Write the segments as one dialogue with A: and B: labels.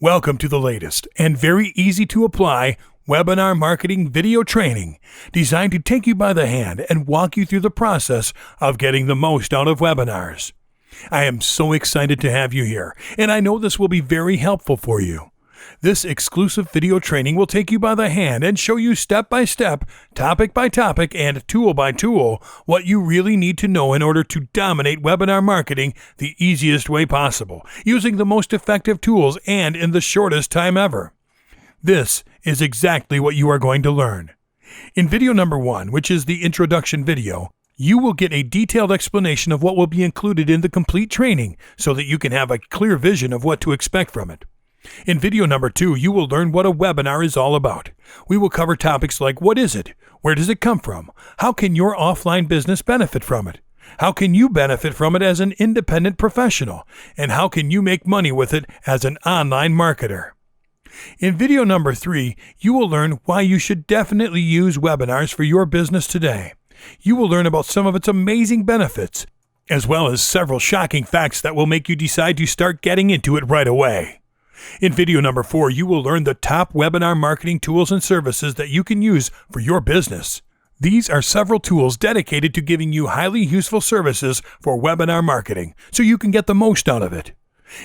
A: Welcome to the latest and very easy to apply webinar marketing video training designed to take you by the hand and walk you through the process of getting the most out of webinars. I am so excited to have you here, and I know this will be very helpful for you. This exclusive video training will take you by the hand and show you step by step, topic by topic, and tool by tool what you really need to know in order to dominate webinar marketing the easiest way possible, using the most effective tools and in the shortest time ever. This is exactly what you are going to learn. In video number 1, which is the introduction video, you will get a detailed explanation of what will be included in the complete training so that you can have a clear vision of what to expect from it. In video number 2, you will learn what a webinar is all about. We will cover topics like what is it? Where does it come from? How can your offline business benefit from it? How can you benefit from it as an independent professional? And how can you make money with it as an online marketer? In video number 3, you will learn why you should definitely use webinars for your business today. You will learn about some of its amazing benefits, as well as several shocking facts that will make you decide to start getting into it right away. In video number 4, you will learn the top webinar marketing tools and services that you can use for your business. These are several tools dedicated to giving you highly useful services for webinar marketing, so you can get the most out of it.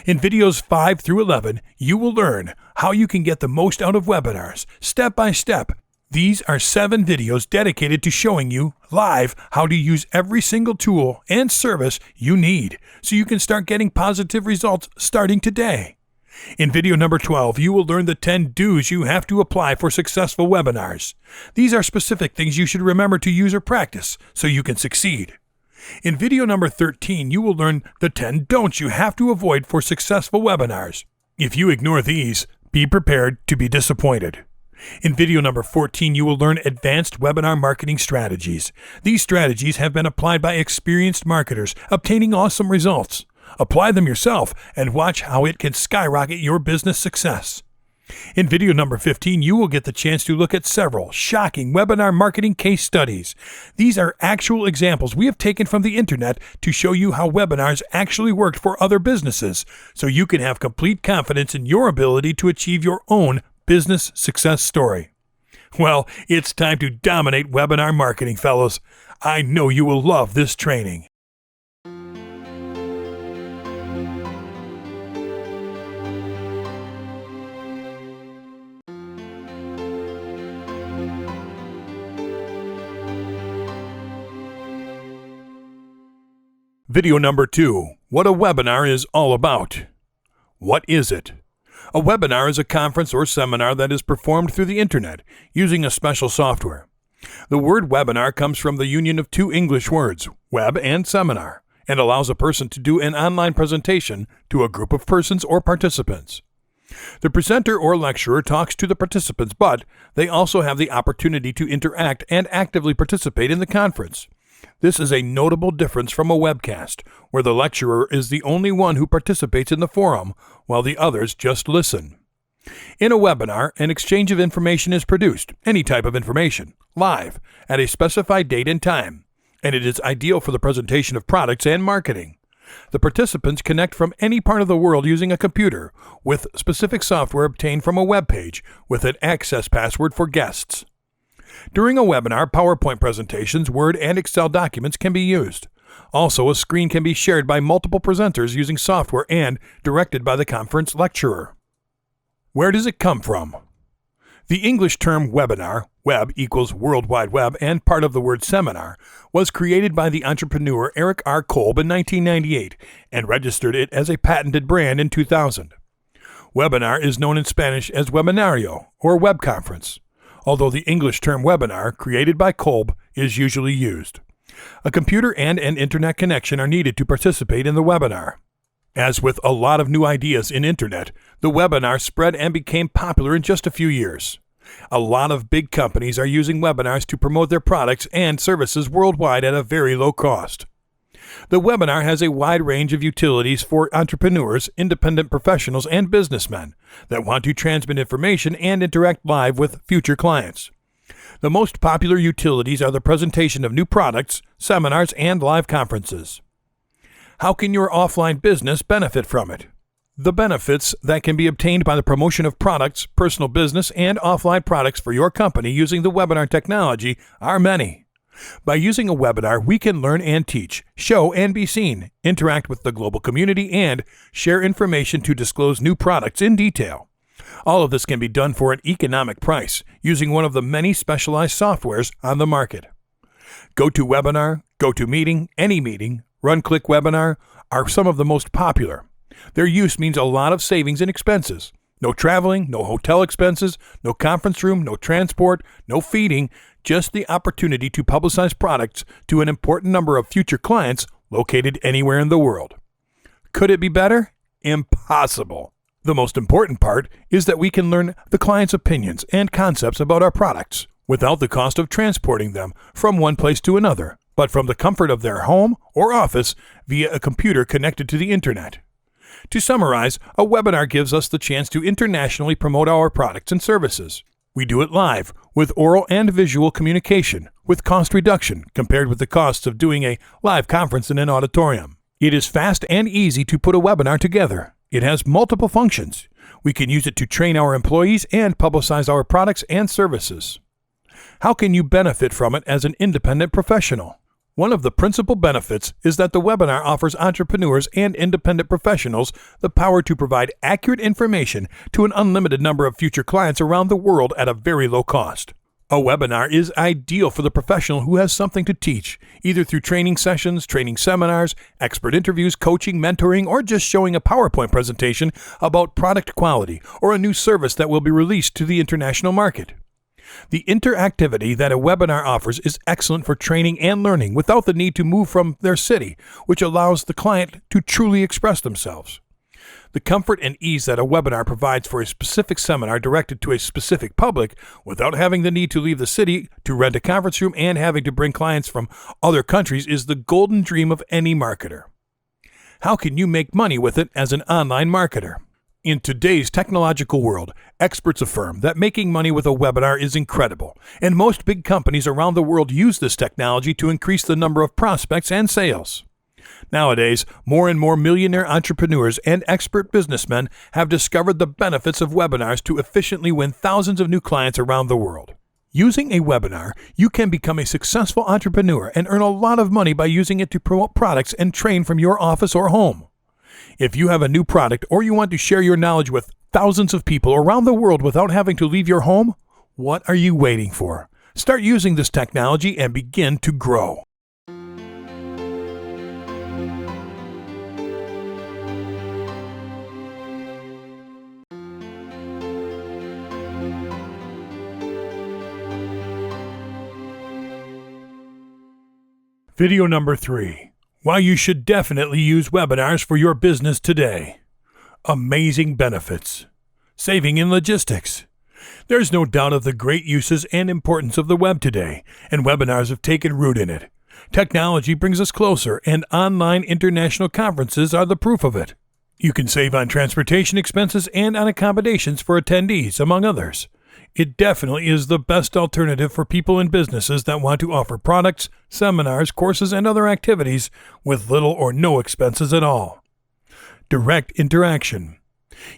A: In videos 5 through 11, you will learn how you can get the most out of webinars, step by step. These are 7 videos dedicated to showing you live how to use every single tool and service you need, so you can start getting positive results starting today. In video number 12, you will learn the 10 do's you have to apply for successful webinars. These are specific things you should remember to use or practice so you can succeed. In video number 13, you will learn the 10 don'ts you have to avoid for successful webinars. If you ignore these, be prepared to be disappointed. In video number 14, you will learn advanced webinar marketing strategies. These strategies have been applied by experienced marketers, obtaining awesome results. Apply them yourself and watch how it can skyrocket your business success. In video number 15, you will get the chance to look at several shocking webinar marketing case studies. These are actual examples we have taken from the internet to show you how webinars actually worked for other businesses, so you can have complete confidence in your ability to achieve your own business success story. Well, it's time to dominate webinar marketing, fellows. I know you will love this training. Video number 2, what a webinar is all about. What is it? A webinar is a conference or seminar that is performed through the internet using a special software. The word webinar comes from the union of 2 English words, web and seminar, and allows a person to do an online presentation to a group of persons or participants. The presenter or lecturer talks to the participants, but they also have the opportunity to interact and actively participate in the conference. This is a notable difference from a webcast, where the lecturer is the only one who participates in the forum, while the others just listen. In a webinar, an exchange of information is produced, any type of information, live, at a specified date and time, and it is ideal for the presentation of products and marketing. The participants connect from any part of the world using a computer, with specific software obtained from a web page, with an access password for guests. During a webinar, PowerPoint presentations, Word, and Excel documents can be used. Also, a screen can be shared by multiple presenters using software and directed by the conference lecturer. Where does it come from? The English term webinar, web equals World Wide Web, and part of the word seminar, was created by the entrepreneur Eric R. Kolb in 1998 and registered it as a patented brand in 2000. Webinar is known in Spanish as webinario or web conference, although the English term webinar, created by Kolb, is usually used. A computer and an internet connection are needed to participate in the webinar. As with a lot of new ideas in internet, the webinar spread and became popular in just a few years. A lot of big companies are using webinars to promote their products and services worldwide at a very low cost. The webinar has a wide range of utilities for entrepreneurs, independent professionals, and businessmen that want to transmit information and interact live with future clients. The most popular utilities are the presentation of new products, seminars, and live conferences. How can your offline business benefit from it? The benefits that can be obtained by the promotion of products, personal business, and offline products for your company using the webinar technology are many. By using a webinar, we can learn and teach, show and be seen, interact with the global community, and share information to disclose new products in detail. All of this can be done for an economic price using one of the many specialized softwares on the market. GoToWebinar, GoToMeeting, AnyMeeting, RunClick Webinar are some of the most popular. Their use means a lot of savings in expenses. No traveling, no hotel expenses, no conference room, no transport, no feeding, just the opportunity to publicize products to an important number of future clients located anywhere in the world. Could it be better? Impossible. The most important part is that we can learn the client's opinions and concepts about our products without the cost of transporting them from one place to another, but from the comfort of their home or office via a computer connected to the internet. To summarize, a webinar gives us the chance to internationally promote our products and services. We do it live, with oral and visual communication, with cost reduction compared with the costs of doing a live conference in an auditorium. It is fast and easy to put a webinar together. It has multiple functions. We can use it to train our employees and publicize our products and services. How can you benefit from it as an independent professional? One of the principal benefits is that the webinar offers entrepreneurs and independent professionals the power to provide accurate information to an unlimited number of future clients around the world at a very low cost. A webinar is ideal for the professional who has something to teach, either through training sessions, training seminars, expert interviews, coaching, mentoring, or just showing a PowerPoint presentation about product quality or a new service that will be released to the international market. The interactivity that a webinar offers is excellent for training and learning without the need to move from their city, which allows the client to truly express themselves. The comfort and ease that a webinar provides for a specific seminar directed to a specific public without having the need to leave the city to rent a conference room and having to bring clients from other countries is the golden dream of any marketer. How can you make money with it as an online marketer? In today's technological world, experts affirm that making money with a webinar is incredible, and most big companies around the world use this technology to increase the number of prospects and sales. Nowadays, more and more millionaire entrepreneurs and expert businessmen have discovered the benefits of webinars to efficiently win thousands of new clients around the world. Using a webinar, you can become a successful entrepreneur and earn a lot of money by using it to promote products and train from your office or home. If you have a new product or you want to share your knowledge with thousands of people around the world without having to leave your home, what are you waiting for? Start using this technology and begin to grow. Video number 3. Why you should definitely use webinars for your business today. Amazing benefits. Saving in logistics. There's no doubt of the great uses and importance of the web today, and webinars have taken root in it. Technology brings us closer, and online international conferences are the proof of it. You can save on transportation expenses and on accommodations for attendees, among others. It definitely is the best alternative for people and businesses that want to offer products, seminars, courses, and other activities with little or no expenses at all. Direct interaction.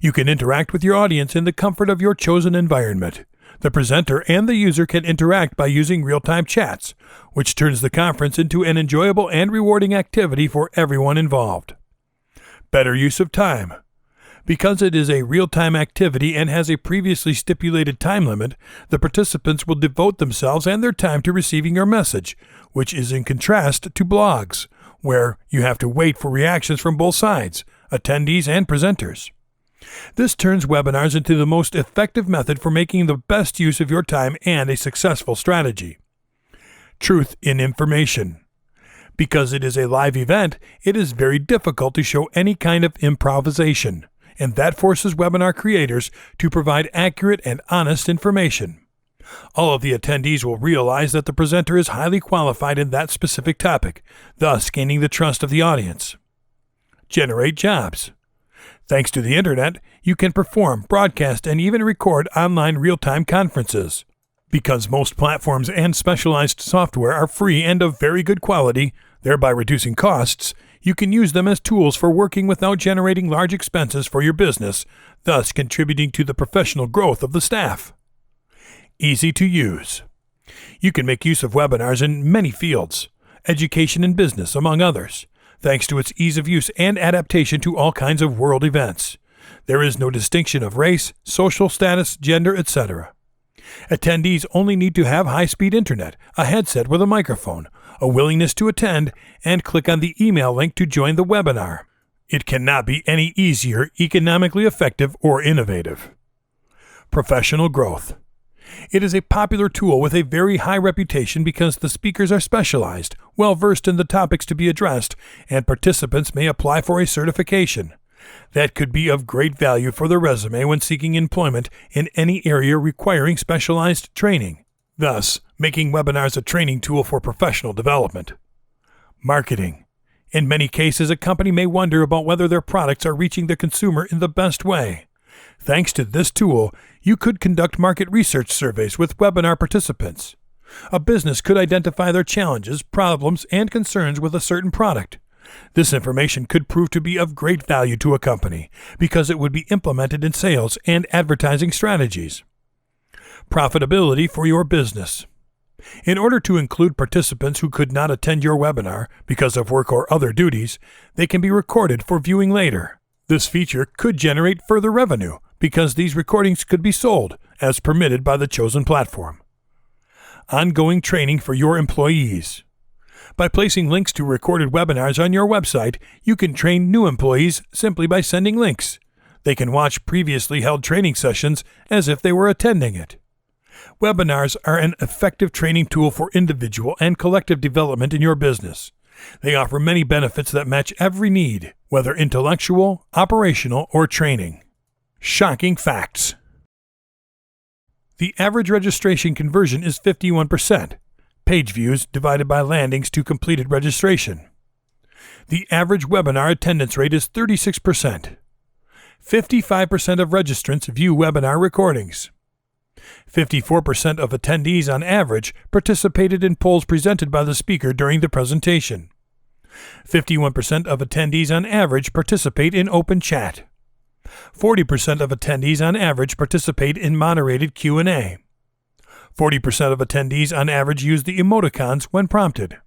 A: You can interact with your audience in the comfort of your chosen environment. The presenter and the user can interact by using real-time chats, which turns the conference into an enjoyable and rewarding activity for everyone involved. Better use of time. Because it is a real-time activity and has a previously stipulated time limit, the participants will devote themselves and their time to receiving your message, which is in contrast to blogs, where you have to wait for reactions from both sides, attendees and presenters. This turns webinars into the most effective method for making the best use of your time and a successful strategy. Truth in information. Because it is a live event, it is very difficult to show any kind of improvisation, and that forces webinar creators to provide accurate and honest information. All of the attendees will realize that the presenter is highly qualified in that specific topic, thus gaining the trust of the audience. Generate jobs. Thanks to the internet, you can perform, broadcast, and even record online real-time conferences. Because most platforms and specialized software are free and of very good quality, thereby reducing costs, you can use them as tools for working without generating large expenses for your business, thus contributing to the professional growth of the staff. Easy to use. You can make use of webinars in many fields, education and business, among others, thanks to its ease of use and adaptation to all kinds of world events. There is no distinction of race, social status, gender, etc. Attendees only need to have high-speed internet, a headset with a microphone, a willingness to attend, and click on the email link to join the webinar. It cannot be any easier, economically effective, or innovative. Professional growth. It is a popular tool with a very high reputation because the speakers are specialized, well-versed in the topics to be addressed, and participants may apply for a certification. That could be of great value for the resume when seeking employment in any area requiring specialized training, thus making webinars a training tool for professional development. Marketing. In many cases, a company may wonder about whether their products are reaching the consumer in the best way. Thanks to this tool, you could conduct market research surveys with webinar participants. A business could identify their challenges, problems, and concerns with a certain product. This information could prove to be of great value to a company because it would be implemented in sales and advertising strategies. Profitability for your business. In order to include participants who could not attend your webinar because of work or other duties, they can be recorded for viewing later. This feature could generate further revenue because these recordings could be sold as permitted by the chosen platform. Ongoing training for your employees. By placing links to recorded webinars on your website, you can train new employees simply by sending links. They can watch previously held training sessions as if they were attending it. Webinars are an effective training tool for individual and collective development in your business. They offer many benefits that match every need, whether intellectual, operational, or training. Shocking facts. The average registration conversion is 51%. Page views divided by landings to completed registration. The average webinar attendance rate is 36%. 55% of registrants view webinar recordings. 54% of attendees on average participated in polls presented by the speaker during the presentation. 51% of attendees on average participate in open chat. 40% of attendees on average participate in moderated Q&A. 40% of attendees on average use the emoticons when prompted.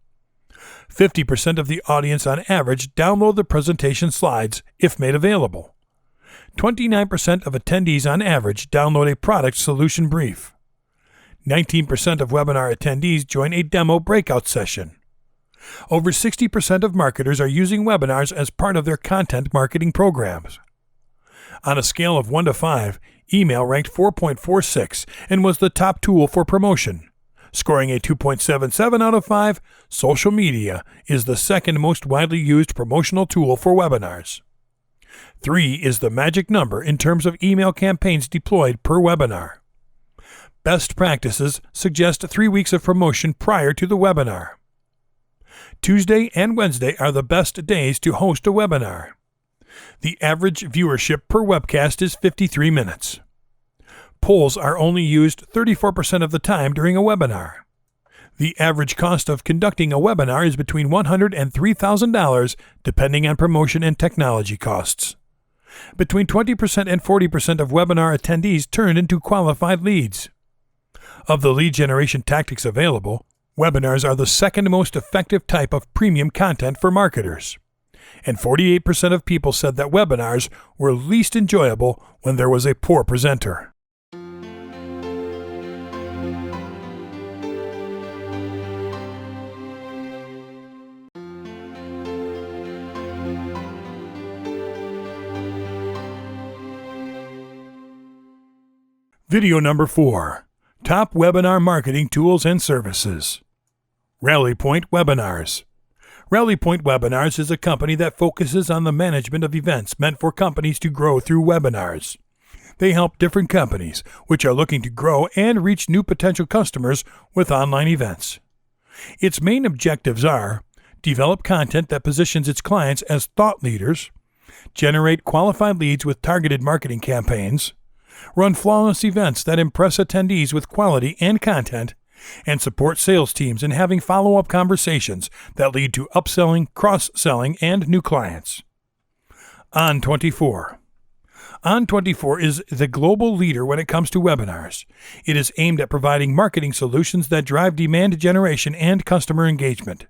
A: 50% of the audience on average download the presentation slides if made available. 29% of attendees on average download a product solution brief. 19% of webinar attendees join a demo breakout session. Over 60% of marketers are using webinars as part of their content marketing programs. On a scale of 1 to 5, email ranked 4.46 and was the top tool for promotion. Scoring a 2.77 out of 5, social media is the second most widely used promotional tool for webinars. 3 is the magic number in terms of email campaigns deployed per webinar. Best practices suggest 3 weeks of promotion prior to the webinar. Tuesday and Wednesday are the best days to host a webinar. The average viewership per webcast is 53 minutes. Polls are only used 34% of the time during a webinar. The average cost of conducting a webinar is between $100 and $3,000, depending on promotion and technology costs. Between 20% and 40% of webinar attendees turned into qualified leads. Of the lead generation tactics available, webinars are the second most effective type of premium content for marketers. And 48% of people said that webinars were least enjoyable when there was a poor presenter. Video number 4. Top Webinar Marketing Tools and Services. Rally Point Webinars. Rally Point Webinars is a company that focuses on the management of events meant for companies to grow through webinars. They help different companies which are looking to grow and reach new potential customers with online events. Its main objectives are: develop content that positions its clients as thought leaders, generate qualified leads with targeted marketing campaigns, run flawless events that impress attendees with quality and content, and support sales teams in having follow-up conversations that lead to upselling, cross-selling, and new clients. On24. On24 is the global leader when it comes to webinars. It is aimed at providing marketing solutions that drive demand generation and customer engagement.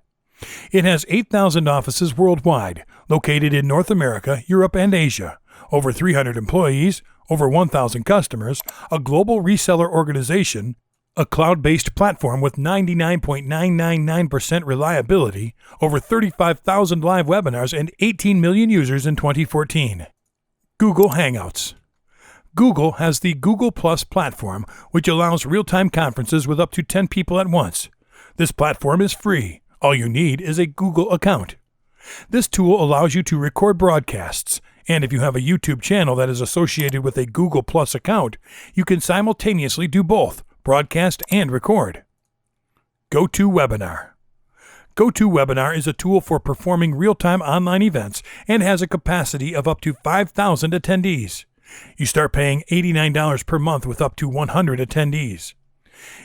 A: It has 8,000 offices worldwide, located in North America, Europe, and Asia, over 300 employees, over 1,000 customers, a global reseller organization, a cloud-based platform with 99.999% reliability, over 35,000 live webinars, and 18 million users in 2014. Google Hangouts. Google has the Google Plus platform, which allows real-time conferences with up to 10 people at once. This platform is free. All you need is a Google account. This tool allows you to record broadcasts, and if you have a YouTube channel that is associated with a Google Plus account, you can simultaneously do both, broadcast and record. GoToWebinar. GoToWebinar is a tool for performing real-time online events and has a capacity of up to 5,000 attendees. You start paying $89 per month with up to 100 attendees.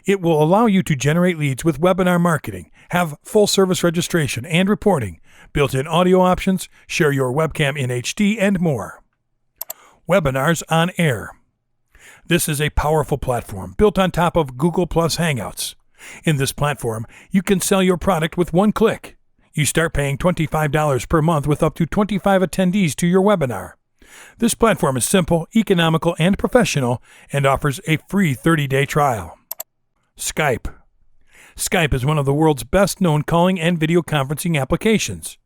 A: It will allow you to generate leads with webinar marketing, have full-service registration and reporting, built-in audio options, share your webcam in HD, and more. Webinars on Air. This is a powerful platform built on top of Google Plus Hangouts. In this platform, you can sell your product with one click. You start paying $25 per month with up to 25 attendees to your webinar. This platform is simple, economical, and professional, and offers a free 30-day trial. Skype. Skype is one of the world's best-known calling and video conferencing applications.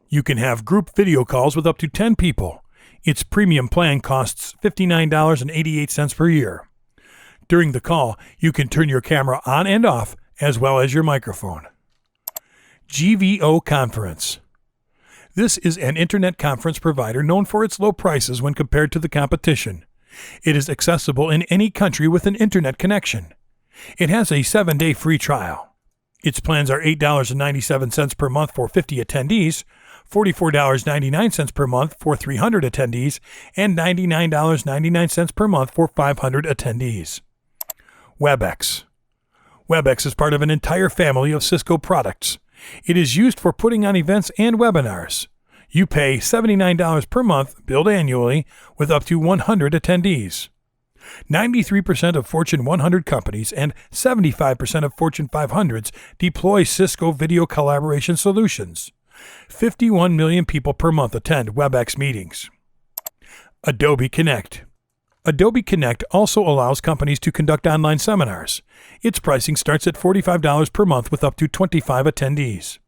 A: You can have group video calls with up to 10 people. Its premium plan costs $59.88 per year. During the call, you can turn your camera on and off, as well as your microphone. GVO Conference. This is an internet conference provider known for its low prices when compared to the competition. It is accessible in any country with an internet connection. It has a 7-day free trial. Its plans are $8.97 per month for 50 attendees, $44.99 per month for 300 attendees, and $99.99 per month for 500 attendees. WebEx. WebEx is part of an entire family of Cisco products. It is used for putting on events and webinars. You pay $79 per month, billed annually, with up to 100 attendees. 93% of Fortune 100 companies and 75% of Fortune 500s deploy Cisco video collaboration solutions. 51 million people per month attend WebEx meetings. Adobe Connect. Adobe Connect also allows companies to conduct online seminars. Its pricing starts at $45 per month with up to 25 attendees.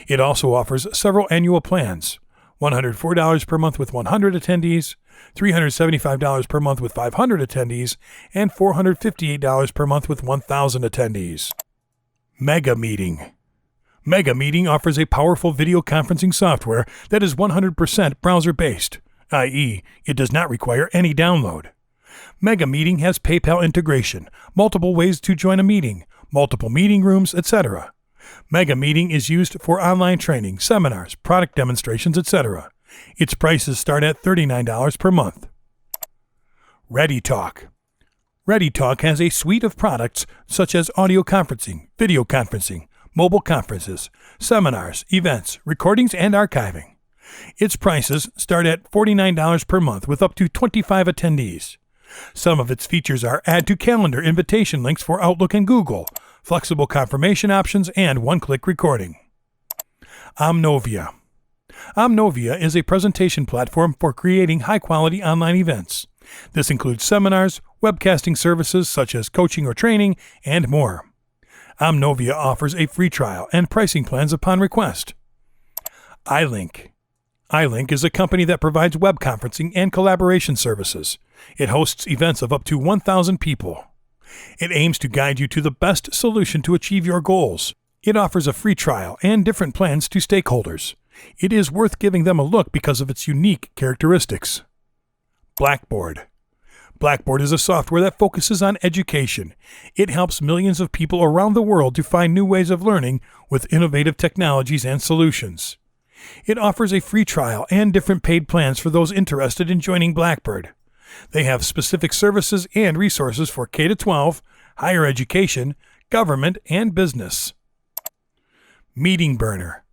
A: It also offers several annual plans: $104 per month with 100 attendees, $375 per month with 500 attendees, and $458 per month with 1,000 attendees. Mega Meeting. Mega Meeting offers a powerful video conferencing software that is 100% browser-based, i.e., it does not require any download. Mega Meeting has PayPal integration, multiple ways to join a meeting, multiple meeting rooms, etc. Mega Meeting is used for online training, seminars, product demonstrations, etc. Its prices start at $39 per month. ReadyTalk. ReadyTalk has a suite of products such as audio conferencing, video conferencing, mobile conferences, seminars, events, recordings, and archiving. Its prices start at $49 per month with up to 25 attendees. Some of its features are add to calendar invitation links for Outlook and Google, flexible confirmation options, and one-click recording. Omnovia. Omnovia is a presentation platform for creating high-quality online events. This includes seminars, webcasting services such as coaching or training, and more. Omnovia offers a free trial and pricing plans upon request. iLink. iLink is a company that provides web conferencing and collaboration services. It hosts events of up to 1,000 people. It aims to guide you to the best solution to achieve your goals. It offers a free trial and different plans to stakeholders. It is worth giving them a look because of its unique characteristics. Blackboard. Blackboard is a software that focuses on education. It helps millions of people around the world to find new ways of learning with innovative technologies and solutions. It offers a free trial and different paid plans for those interested in joining Blackboard. They have specific services and resources for K-12, higher education, government, and business. Meeting Burner.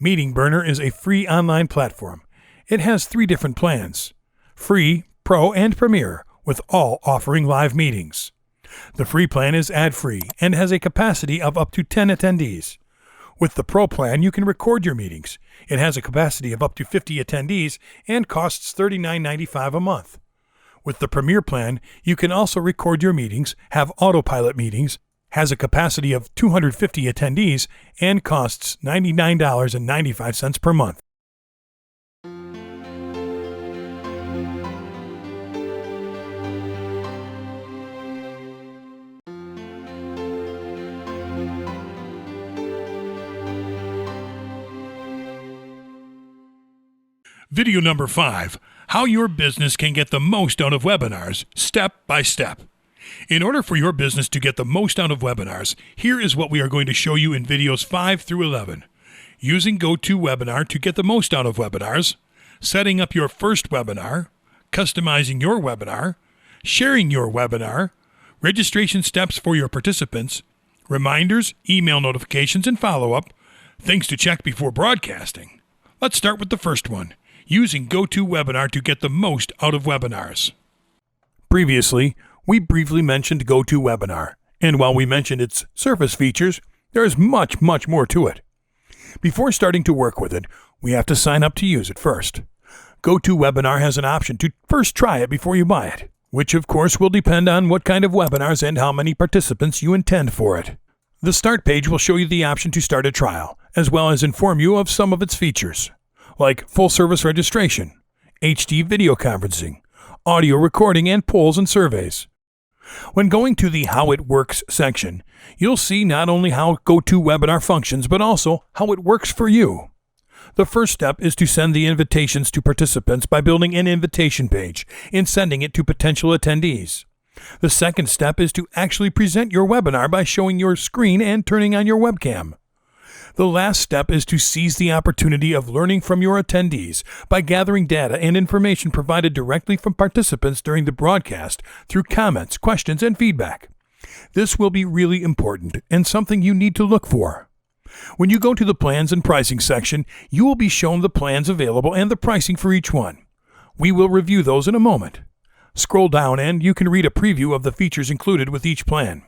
A: Meeting Burner is a free online platform. It has 3 different plans: Free, Pro, and Premier, with all offering live meetings. The free plan is ad-free and has a capacity of up to 10 attendees. With the Pro plan, you can record your meetings. It has a capacity of up to 50 attendees and costs $39.95 a month. With the Premier plan, you can also record your meetings, have autopilot meetings, has a capacity of 250 attendees, and costs $99.95 per month. Video number 5, how your business can get the most out of webinars, step by step. In order for your business to get the most out of webinars, here is what we are going to show you in videos 5 through 11. Using GoToWebinar to get the most out of webinars, setting up your first webinar, customizing your webinar, sharing your webinar, registration steps for your participants, reminders, email notifications, and follow-up, things to check before broadcasting. Let's start with the first one. Using GoToWebinar to get the most out of webinars. Previously, we briefly mentioned GoToWebinar, and while we mentioned its surface features, there is much more to it. Before starting to work with it, we have to sign up to use it first. GoToWebinar has an option to first try it before you buy it, which of course will depend on what kind of webinars and how many participants you intend for it. The start page will show you the option to start a trial, as well as inform you of some of its features, like full-service registration, HD video conferencing, audio recording, and polls and surveys. When going to the How It Works section, you'll see not only how GoToWebinar functions, but also how it works for you. The first step is to send the invitations to participants by building an invitation page and sending it to potential attendees. The second step is to actually present your webinar by showing your screen and turning on your webcam. The last step is to seize the opportunity of learning from your attendees by gathering data and information provided directly from participants during the broadcast through comments, questions, and feedback. This will be really important and something you need to look for. When you go to the plans and pricing section, you will be shown the plans available and the pricing for each one. We will review those in a moment. Scroll down and you can read a preview of the features included with each plan.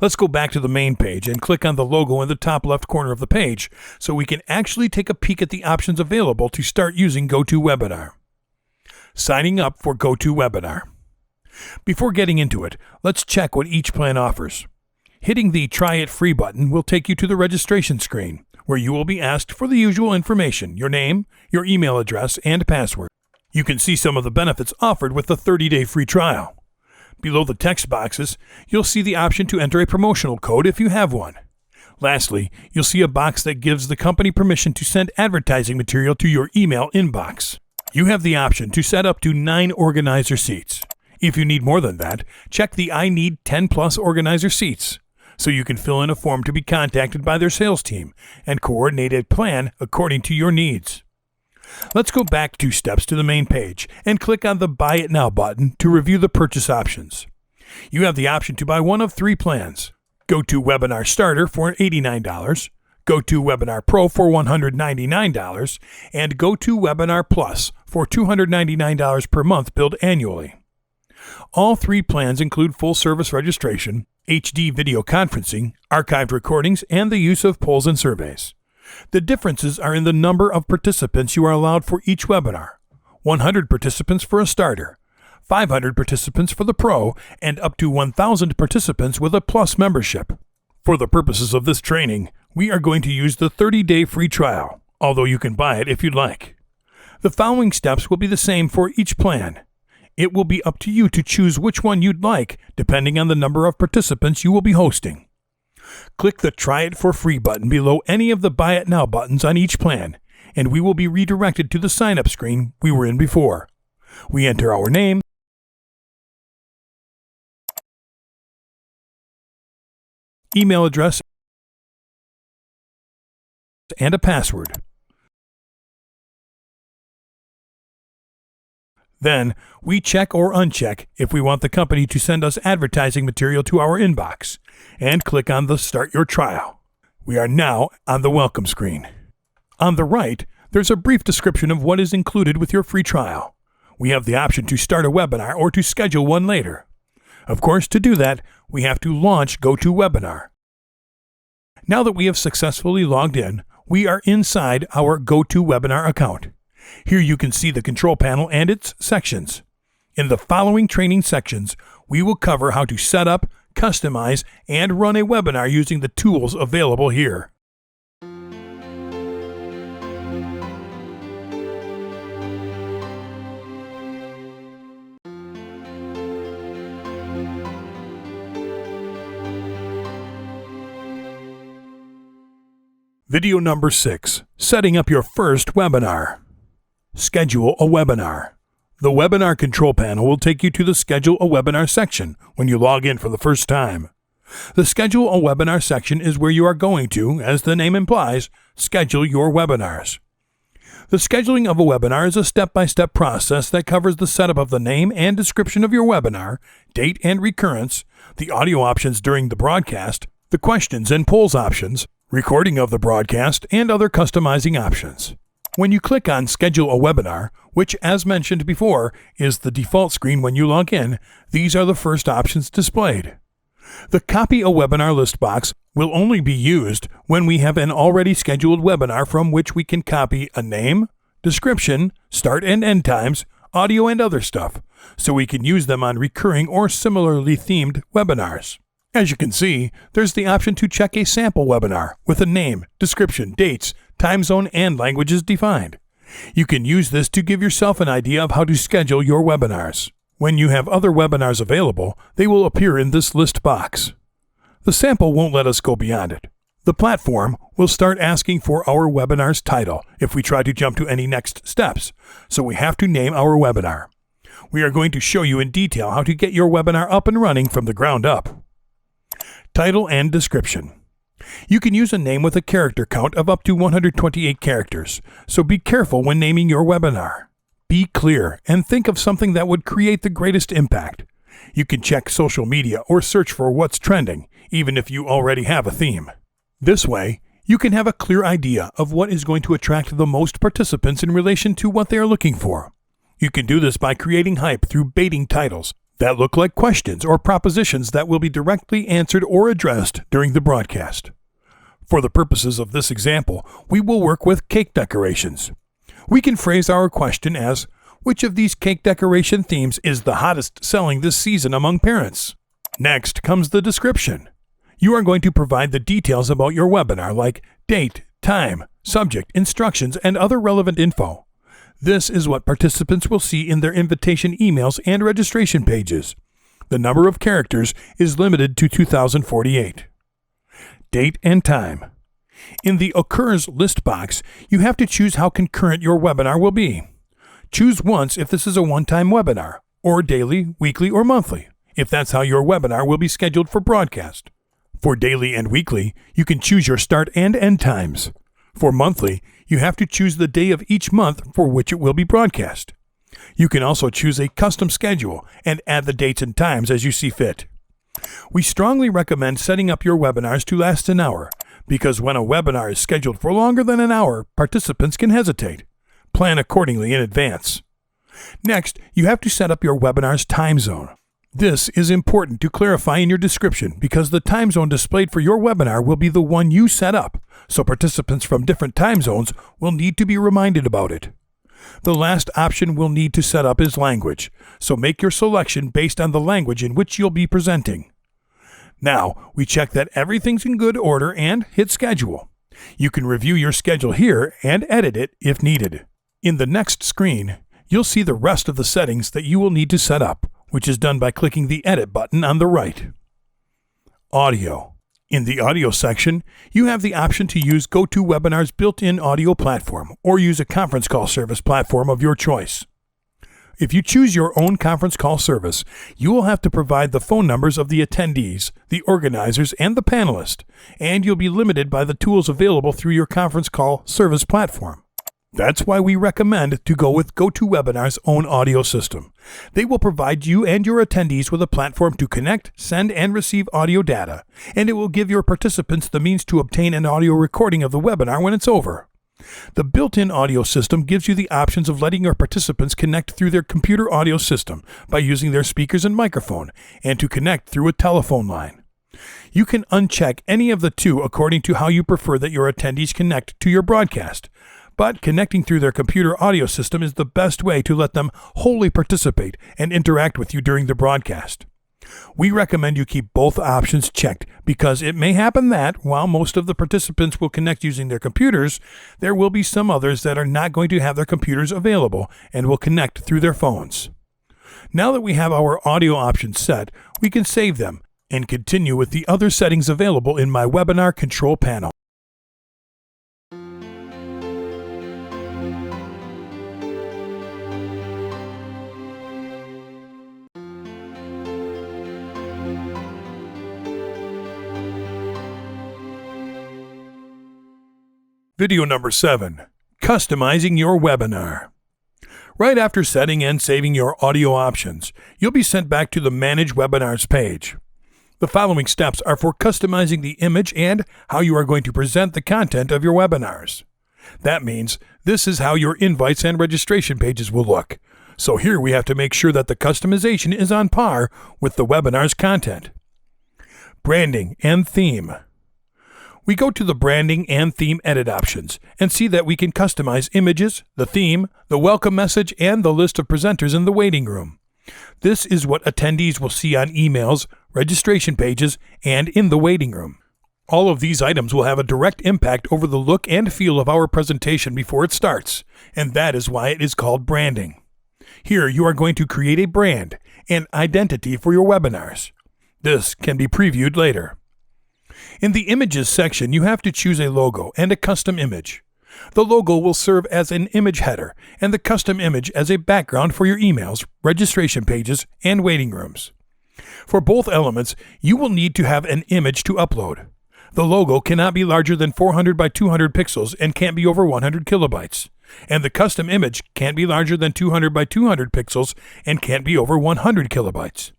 A: Let's go back to the main page and click on the logo in the top left corner of the page so we can actually take a peek at the options available to start using GoToWebinar. Signing up for GoToWebinar. Before getting into it, let's check what each plan offers. Hitting the Try It Free button will take you to the registration screen, where you will be asked for the usual information, your name, your email address, and password. You can see some of the benefits offered with the 30-day free trial. Below the text boxes, you'll see the option to enter a promotional code if you have one. Lastly, you'll see a box that gives the company permission to send advertising material to your email inbox. You have the option to set up to 9 organizer seats. If you need more than that, check the I Need 10+ organizer seats, so you can fill in a form to be contacted by their sales team and coordinate a plan according to your needs. Let's go back 2 steps to the main page and click on the Buy It Now button to review the purchase options. You have the option to buy one of 3 plans: GoToWebinar Starter for $89, GoToWebinar Pro for $199, and GoToWebinar Plus for $299 per month billed annually. All 3 plans include full-service registration, HD video conferencing, archived recordings, and the use of polls and surveys. The differences are in the number of participants you are allowed for each webinar: 100 participants for a starter, 500 participants for the Pro, and up to 1,000 participants with a Plus membership. For the purposes of this training, we are going to use the 30-day free trial, although you can buy it if you'd like. The following steps will be the same for each plan. It will be up to you to choose which one you'd like, depending on the number of participants you will be hosting. Click the Try It for Free button below any of the Buy It Now buttons on each plan, and we will be redirected to the sign-up screen we were in before. We enter our name, email address, and a password. Then, we check or uncheck if we want the company to send us advertising material to our inbox, and click on the Start Your Trial. We are now on the welcome screen. On the right, there's a brief description of what is included with your free trial. We have the option to start a webinar or to schedule one later. Of course, to do that, we have to launch GoToWebinar. Now that we have successfully logged in, we are inside our GoToWebinar account. Here you can see the control panel and its sections. In the following training sections, we will cover how to set up, customize, and run a webinar using the tools available here. Video number 6, setting up your first webinar. Schedule a webinar. The webinar control panel will take you to the Schedule a Webinar section when you log in for the first time. The Schedule a Webinar section is where you are going to, as the name implies, schedule your webinars. The scheduling of a webinar is a step-by-step process that covers the setup of the name and description of your webinar, date and recurrence, the audio options during the broadcast, the questions and polls options, recording of the broadcast, and other customizing options. When you click on Schedule a Webinar, which as mentioned before is the default screen when you log in, these are the first options displayed. The Copy a Webinar list box will only be used when we have an already scheduled webinar from which we can copy a name, description, start and end times, audio and other stuff, so we can use them on recurring or similarly themed webinars. As you can see, there's the option to check a sample webinar with a name, description, dates, time zone, and languages defined. You can use this to give yourself an idea of how to schedule your webinars. When you have other webinars available, they will appear in this list box. The sample won't let us go beyond it. The platform will start asking for our webinar's title if we try to jump to any next steps, so we have to name our webinar. We are going to show you in detail how to get your webinar up and running from the ground up. Title and description. You can use a name with a character count of up to 128 characters, so be careful when naming your webinar. Be clear and think of something that would create the greatest impact. You can check social media or search for what's trending, even if you already have a theme. This way, you can have a clear idea of what is going to attract the most participants in relation to what they are looking for. You can do this by creating hype through baiting titles that look like questions or propositions that will be directly answered or addressed during the broadcast. For the purposes of this example, we will work with cake decorations. We can phrase our question as, which of these cake decoration themes is the hottest selling this season among parents? Next comes the description. You are going to provide the details about your webinar like date, time, subject, instructions, and other relevant info. This is what participants will see in their invitation emails and registration pages. The number of characters is limited to 2048. Date and time. In the Occurs list box, you have to choose how concurrent your webinar will be. Choose once if this is a one-time webinar, or daily, weekly, or monthly, if that's how your webinar will be scheduled for broadcast. For daily and weekly, you can choose your start and end times. For monthly, you have to choose the day of each month for which it will be broadcast. You can also choose a custom schedule and add the dates and times as you see fit. We strongly recommend setting up your webinars to last an hour, because when a webinar is scheduled for longer than an hour, participants can hesitate. Plan accordingly in advance. Next, you have to set up your webinar's time zone. This is important to clarify in your description because the time zone displayed for your webinar will be the one you set up, so participants from different time zones will need to be reminded about it. The last option we'll need to set up is language, so make your selection based on the language in which you'll be presenting. Now, we check that everything's in good order and hit schedule. You can review your schedule here and edit it if needed. In the next screen, you'll see the rest of the settings that you will need to set up, which is done by clicking the Edit button on the right. Audio. In the audio section, you have the option to use GoToWebinar's built-in audio platform or use a conference call service platform of your choice. If you choose your own conference call service, you will have to provide the phone numbers of the attendees, the organizers, and the panelists, and you'll be limited by the tools available through your conference call service platform. That's why we recommend to go with GoToWebinar's own audio system. They will provide you and your attendees with a platform to connect, send, and receive audio data, and it will give your participants the means to obtain an audio recording of the webinar when it's over. The built-in audio system gives you the options of letting your participants connect through their computer audio system by using their speakers and microphone, and to connect through a telephone line. You can uncheck any of the two according to how you prefer that your attendees connect to your broadcast, but connecting through their computer audio system is the best way to let them wholly participate and interact with you during the broadcast. We recommend you keep both options checked because it may happen that, while most of the participants will connect using their computers, there will be some others that are not going to have their computers available and will connect through their phones. Now that we have our audio options set, we can save them and continue with the other settings available in my webinar control panel. Video number 7, Customizing your webinar. Right after setting and saving your audio options, you'll be sent back to the Manage Webinars page. The following steps are for customizing the image and how you are going to present the content of your webinars. That means this is how your invites and registration pages will look. So here we have to make sure that the customization is on par with the webinar's content. Branding and theme. We go to the branding and theme edit options and see that we can customize images, the theme, the welcome message, and the list of presenters in the waiting room. This is what attendees will see on emails, registration pages, and in the waiting room. All of these items will have a direct impact over the look and feel of our presentation before it starts, and that is why it is called branding. Here you are going to create a brand, an identity for your webinars. This can be previewed later. In the Images section, you have to choose a logo and a custom image. The logo will serve as an image header and the custom image as a background for your emails, registration pages, and waiting rooms. For both elements, you will need to have an image to upload. The logo cannot be larger than 400 by 200 pixels and can't be over 100 kilobytes. And the custom image can't be larger than 200 by 200 pixels and can't be over 100 kilobytes.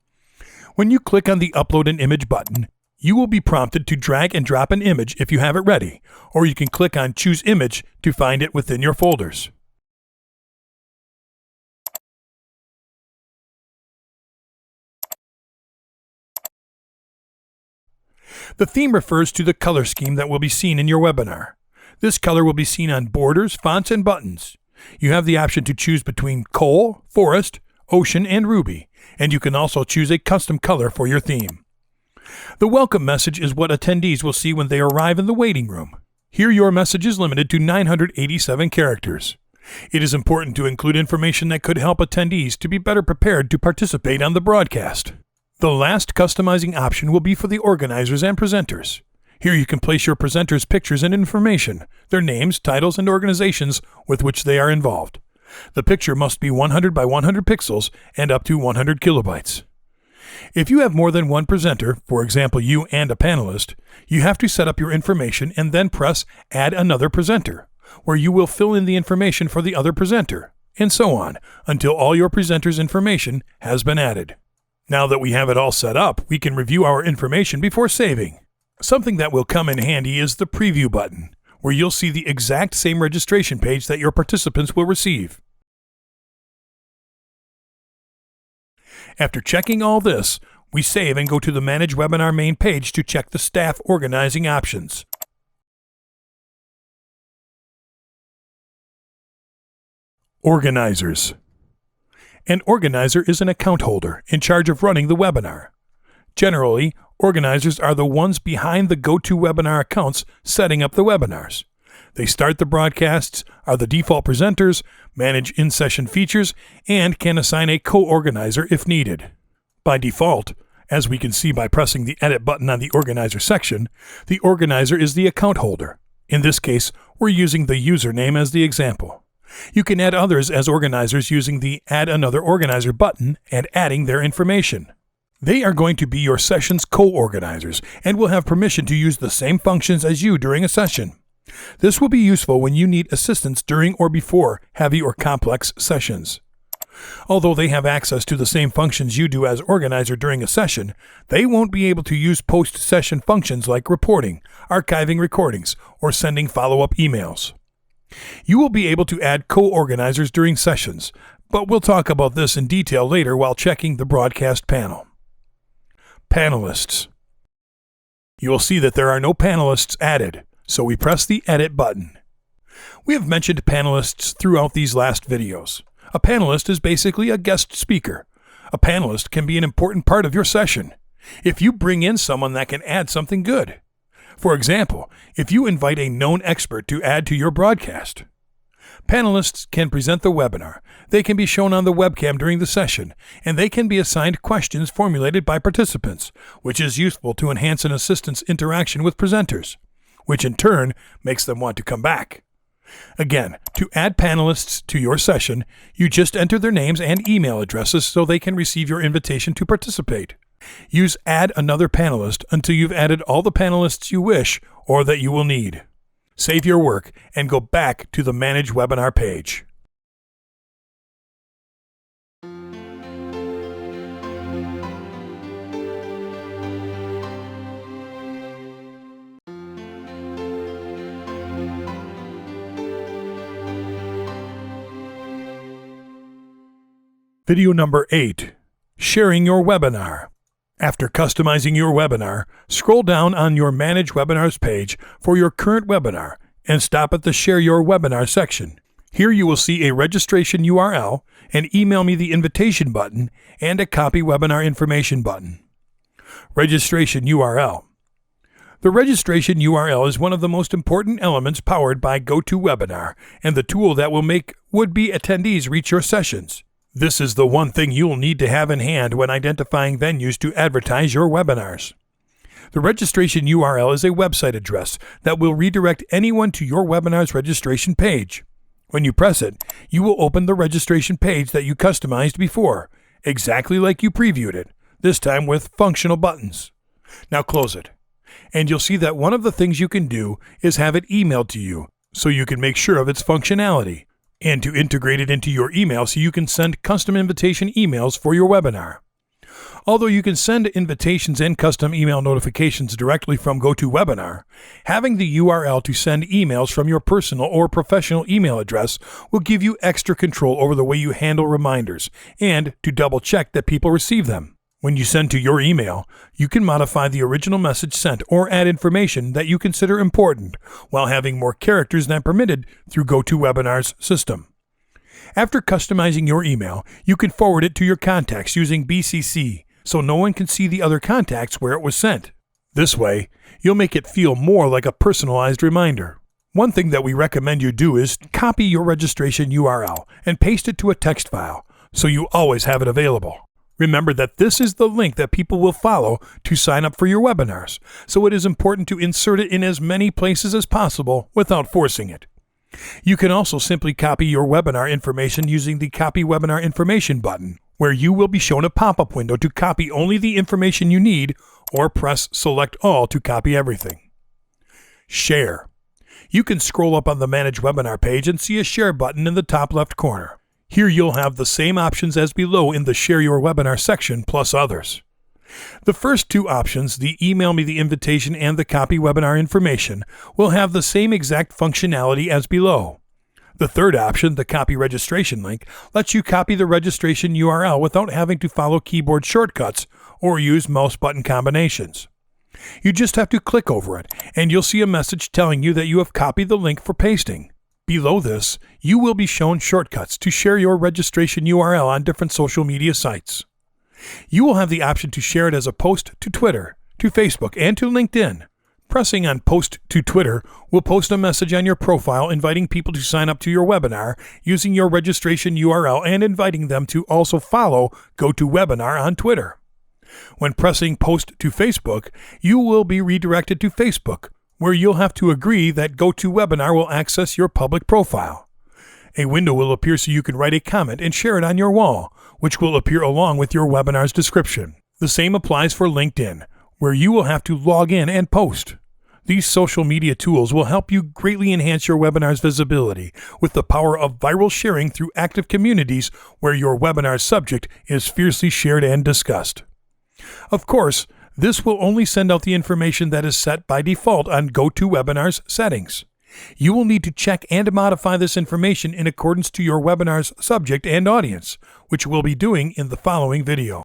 A: When you click on the Upload an Image button, you will be prompted to drag and drop an image if you have it ready, or you can click on Choose Image to find it within your folders. The theme refers to the color scheme that will be seen in your webinar. This color will be seen on borders, fonts, and buttons. You have the option to choose between coal, forest, ocean, and ruby, and you can also choose a custom color for your theme. The welcome message is what attendees will see when they arrive in the waiting room. Here your message is limited to 987 characters. It is important to include information that could help attendees to be better prepared to participate on the broadcast. The last customizing option will be for the organizers and presenters. Here you can place your presenters' pictures and information, their names, titles, and organizations with which they are involved. The picture must be 100 by 100 pixels and up to 100 kilobytes. If you have more than one presenter, for example you and a panelist, you have to set up your information and then press Add Another Presenter, where you will fill in the information for the other presenter, and so on, until all your presenters' information has been added. Now that we have it all set up, we can review our information before saving. Something that will come in handy is the Preview button, where you'll see the exact same registration page that your participants will receive. After checking all this, we save and go to the Manage Webinar main page to check the staff organizing options. Organizers. An organizer is an account holder in charge of running the webinar. Generally, organizers are the ones behind the GoToWebinar accounts setting up the webinars. They start the broadcasts, are the default presenters, manage in-session features, and can assign a co-organizer if needed. By default, as we can see by pressing the Edit button on the Organizer section, the organizer is the account holder. In this case, we're using the username as the example. You can add others as organizers using the Add Another Organizer button and adding their information. They are going to be your session's co-organizers and will have permission to use the same functions as you during a session. This will be useful when you need assistance during or before heavy or complex sessions. Although they have access to the same functions you do as organizer during a session, they won't be able to use post-session functions like reporting, archiving recordings, or sending follow-up emails. You will be able to add co-organizers during sessions, but we'll talk about this in detail later while checking the broadcast panel. Panelists. You will see that there are no panelists added, so we press the Edit button. We have mentioned panelists throughout these last videos. A panelist is basically a guest speaker. A panelist can be an important part of your session if you bring in someone that can add something good. For example, if you invite a known expert to add to your broadcast. Panelists can present the webinar, they can be shown on the webcam during the session, and they can be assigned questions formulated by participants, which is useful to enhance an assistant's interaction with presenters, which in turn makes them want to come back. Again, to add panelists to your session, you just enter their names and email addresses so they can receive your invitation to participate. Use Add Another Panelist until you've added all the panelists you wish or that you will need. Save your work and go back to the Manage Webinar page. Video number 8. Sharing your webinar. After customizing your webinar, scroll down on your Manage Webinars page for your current webinar and stop at the Share Your Webinar section. Here you will see a registration URL, an Email Me the Invitation button, and a Copy Webinar Information button. Registration URL. The registration URL is one of the most important elements powered by GoToWebinar and the tool that will make would-be attendees reach your sessions. This is the one thing you'll need to have in hand when identifying venues to advertise your webinars. The registration URL is a website address that will redirect anyone to your webinar's registration page. When you press it, you will open the registration page that you customized before, exactly like you previewed it, this time with functional buttons. Now close it, and you'll see that one of the things you can do is have it emailed to you, so you can make sure of its functionality, and to integrate it into your email so you can send custom invitation emails for your webinar. Although you can send invitations and custom email notifications directly from GoToWebinar, having the URL to send emails from your personal or professional email address will give you extra control over the way you handle reminders and to double check that people receive them. When you send to your email, you can modify the original message sent or add information that you consider important while having more characters than permitted through GoToWebinar's system. After customizing your email, you can forward it to your contacts using BCC so no one can see the other contacts where it was sent. This way, you'll make it feel more like a personalized reminder. One thing that we recommend you do is copy your registration URL and paste it to a text file so you always have it available. Remember that this is the link that people will follow to sign up for your webinars, so it is important to insert it in as many places as possible without forcing it. You can also simply copy your webinar information using the Copy Webinar Information button, where you will be shown a pop-up window to copy only the information you need, or press Select All to copy everything. Share. You can scroll up on the Manage Webinar page and see a Share button in the top left corner. Here you'll have the same options as below in the Share Your Webinar section, plus others. The first two options, the Email Me the Invitation and the Copy Webinar Information, will have the same exact functionality as below. The third option, the Copy Registration link, lets you copy the registration URL without having to follow keyboard shortcuts or use mouse button combinations. You just have to click over it, and you'll see a message telling you that you have copied the link for pasting. Below this, you will be shown shortcuts to share your registration URL on different social media sites. You will have the option to share it as a post to Twitter, to Facebook, and to LinkedIn. Pressing on Post to Twitter will post a message on your profile inviting people to sign up to your webinar using your registration URL and inviting them to also follow GoToWebinar on Twitter. When pressing Post to Facebook, you will be redirected to Facebook, where you'll have to agree that GoToWebinar will access your public profile. A window will appear so you can write a comment and share it on your wall, which will appear along with your webinar's description. The same applies for LinkedIn, where you will have to log in and post. These social media tools will help you greatly enhance your webinar's visibility with the power of viral sharing through active communities where your webinar subject is fiercely shared and discussed. Of course, this will only send out the information that is set by default on GoToWebinar's settings. You will need to check and modify this information in accordance to your webinar's subject and audience, which we'll be doing in the following video.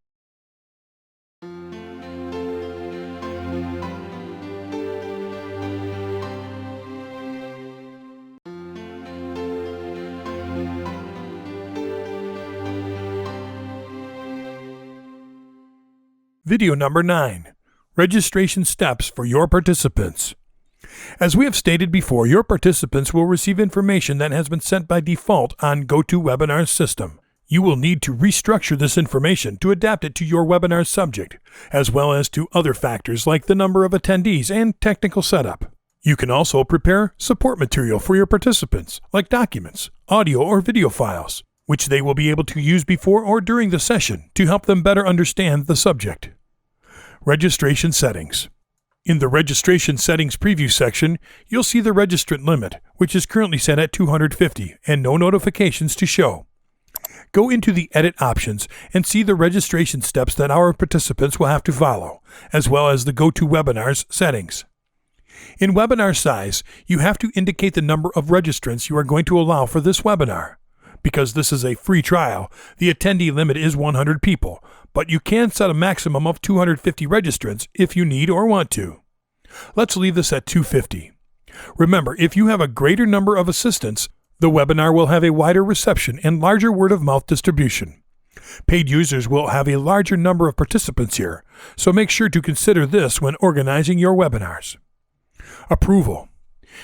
A: Video number 9. Registration steps for your participants. As we have stated before, your participants will receive information that has been sent by default on GoToWebinar's system. You will need to restructure this information to adapt it to your webinar subject, as well as to other factors like the number of attendees and technical setup. You can also prepare support material for your participants, like documents, audio or video files, which they will be able to use before or during the session to help them better understand the subject. Registration settings. In the Registration Settings Preview section, you'll see the registrant limit, which is currently set at 250 and no notifications to show. Go into the Edit options and see the registration steps that our participants will have to follow, as well as the GoToWebinar's settings. In webinar size, you have to indicate the number of registrants you are going to allow for this webinar. Because this is a free trial, the attendee limit is 100 people, but you can set a maximum of 250 registrants if you need or want to. Let's leave this at 250. Remember, if you have a greater number of assistants, the webinar will have a wider reception and larger word-of-mouth distribution. Paid users will have a larger number of participants here, so make sure to consider this when organizing your webinars. Approval.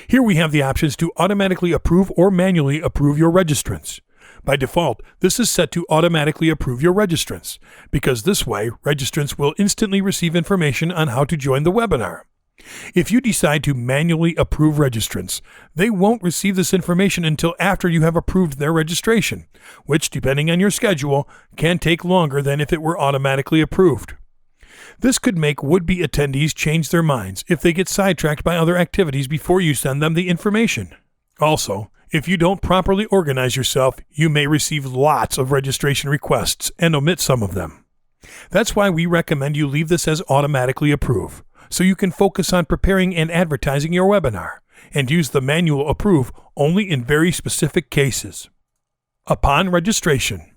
A: Here we have the options to automatically approve or manually approve your registrants. By default, this is set to automatically approve your registrants, because this way, registrants will instantly receive information on how to join the webinar. If you decide to manually approve registrants, they won't receive this information until after you have approved their registration, which, depending on your schedule, can take longer than if it were automatically approved. This could make would-be attendees change their minds if they get sidetracked by other activities before you send them the information. Also, if you don't properly organize yourself, you may receive lots of registration requests and omit some of them. That's why we recommend you leave this as automatically approve, so you can focus on preparing and advertising your webinar, and use the manual approve only in very specific cases. Upon registration.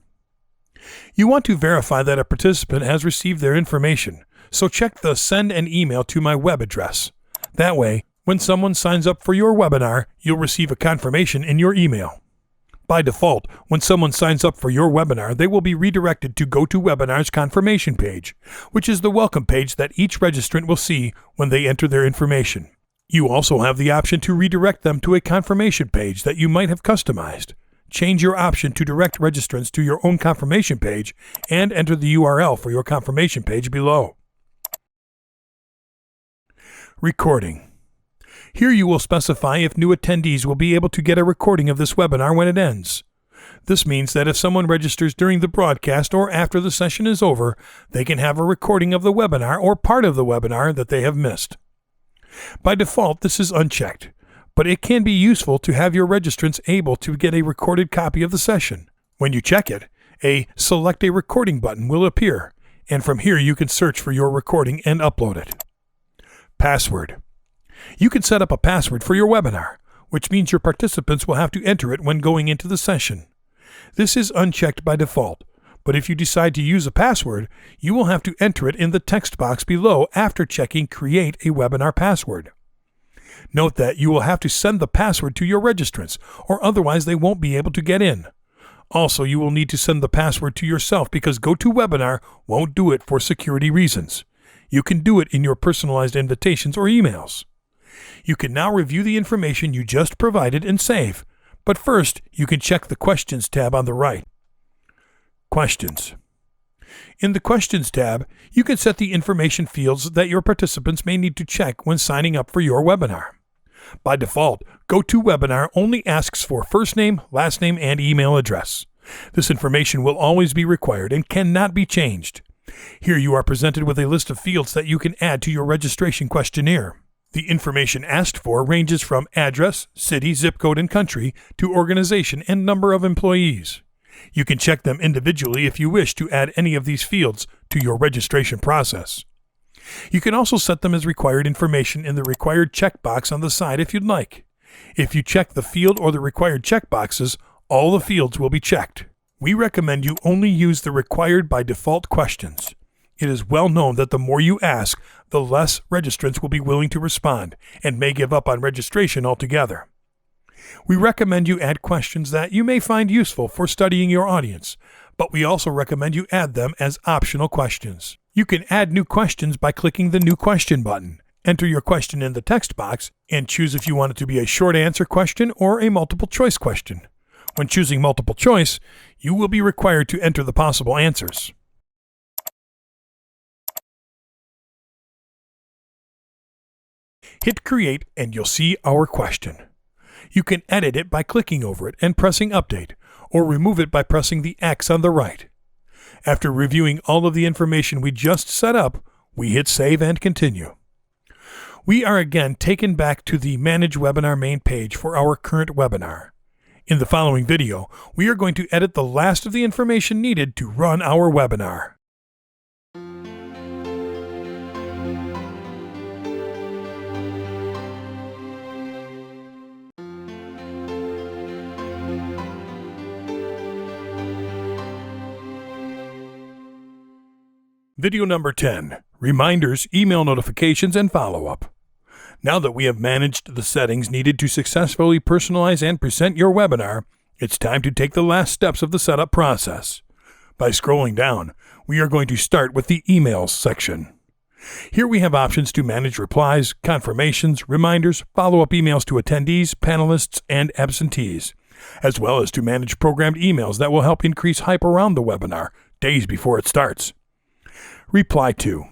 A: You want to verify that a participant has received their information, so check the Send an Email to My Web address. That way, when someone signs up for your webinar, you'll receive a confirmation in your email. By default, when someone signs up for your webinar, they will be redirected to GoToWebinar's confirmation page, which is the welcome page that each registrant will see when they enter their information. You also have the option to redirect them to a confirmation page that you might have customized. Change your option to direct registrants to your own confirmation page and enter the URL for your confirmation page below. Recording. Here you will specify if new attendees will be able to get a recording of this webinar when it ends. This means that if someone registers during the broadcast or after the session is over, they can have a recording of the webinar or part of the webinar that they have missed. By default, this is unchecked, but it can be useful to have your registrants able to get a recorded copy of the session. When you check it, a Select a Recording button will appear, and from here you can search for your recording and upload it. Password. You can set up a password for your webinar, which means your participants will have to enter it when going into the session. This is unchecked by default, but if you decide to use a password, you will have to enter it in the text box below after checking Create a Webinar Password. Note that you will have to send the password to your registrants, or otherwise they won't be able to get in. Also, you will need to send the password to yourself because GoToWebinar won't do it for security reasons. You can do it in your personalized invitations or emails. You can now review the information you just provided and save, but first you can check the Questions tab on the right. Questions. In the Questions tab, you can set the information fields that your participants may need to check when signing up for your webinar. By default, GoToWebinar only asks for first name, last name, and email address. This information will always be required and cannot be changed. Here you are presented with a list of fields that you can add to your registration questionnaire. The information asked for ranges from address, city, zip code, and country to organization and number of employees. You can check them individually if you wish to add any of these fields to your registration process. You can also set them as required information in the required checkbox on the side if you'd like. If you check the field or the required checkboxes, all the fields will be checked. We recommend you only use the required by default questions. It is well known that the more you ask, the less registrants will be willing to respond and may give up on registration altogether. We recommend you add questions that you may find useful for studying your audience, but we also recommend you add them as optional questions. You can add new questions by clicking the New Question button. Enter your question in the text box and choose if you want it to be a short answer question or a multiple choice question. When choosing multiple choice, you will be required to enter the possible answers. Hit Create and you'll see our question. You can edit it by clicking over it and pressing Update, or remove it by pressing the X on the right. After reviewing all of the information we just set up, we hit Save and Continue. We are again taken back to the Manage Webinar main page for our current webinar. In the following video, we are going to edit the last of the information needed to run our webinar. Video number 10, Reminders, Email Notifications, and Follow-Up. Now that we have managed the settings needed to successfully personalize and present your webinar, it's time to take the last steps of the setup process. By scrolling down, we are going to start with the Emails section. Here we have options to manage replies, confirmations, reminders, follow-up emails to attendees, panelists, and absentees, as well as to manage programmed emails that will help increase hype around the webinar days before it starts. Reply to.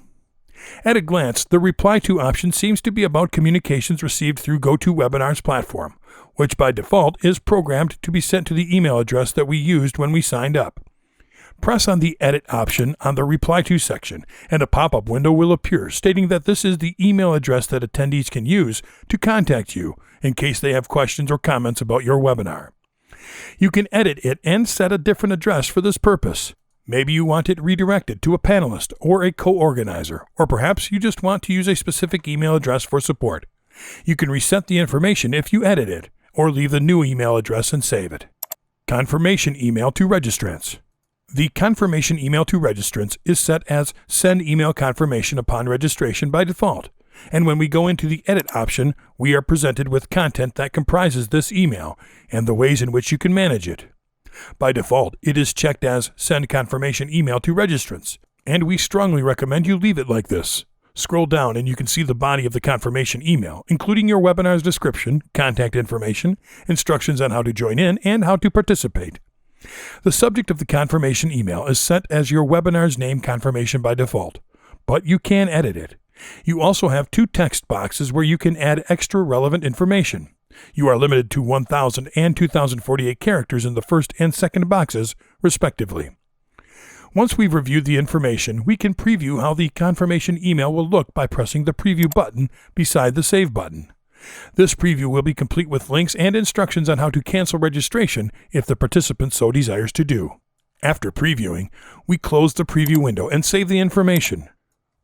A: At a glance, the Reply to option seems to be about communications received through GoToWebinar's platform, which by default is programmed to be sent to the email address that we used when we signed up. Press on the Edit option on the Reply to section, and a pop-up window will appear stating that this is the email address that attendees can use to contact you in case they have questions or comments about your webinar. You can edit it and set a different address for this purpose. Maybe you want it redirected to a panelist or a co-organizer, or perhaps you just want to use a specific email address for support. You can reset the information if you edit it, or leave the new email address and save it. Confirmation email to registrants. The confirmation email to registrants is set as Send Email Confirmation upon registration by default, and when we go into the Edit option, we are presented with content that comprises this email and the ways in which you can manage it. By default, it is checked as Send Confirmation Email to Registrants, and we strongly recommend you leave it like this. Scroll down and you can see the body of the confirmation email, including your webinar's description, contact information, instructions on how to join in, and how to participate. The subject of the confirmation email is set as your webinar's name confirmation by default, but you can edit it. You also have two text boxes where you can add extra relevant information. You are limited to 1,000 and 2,048 characters in the first and second boxes, respectively. Once we've reviewed the information, we can preview how the confirmation email will look by pressing the Preview button beside the Save button. This preview will be complete with links and instructions on how to cancel registration if the participant so desires to do. After previewing, we close the preview window and save the information.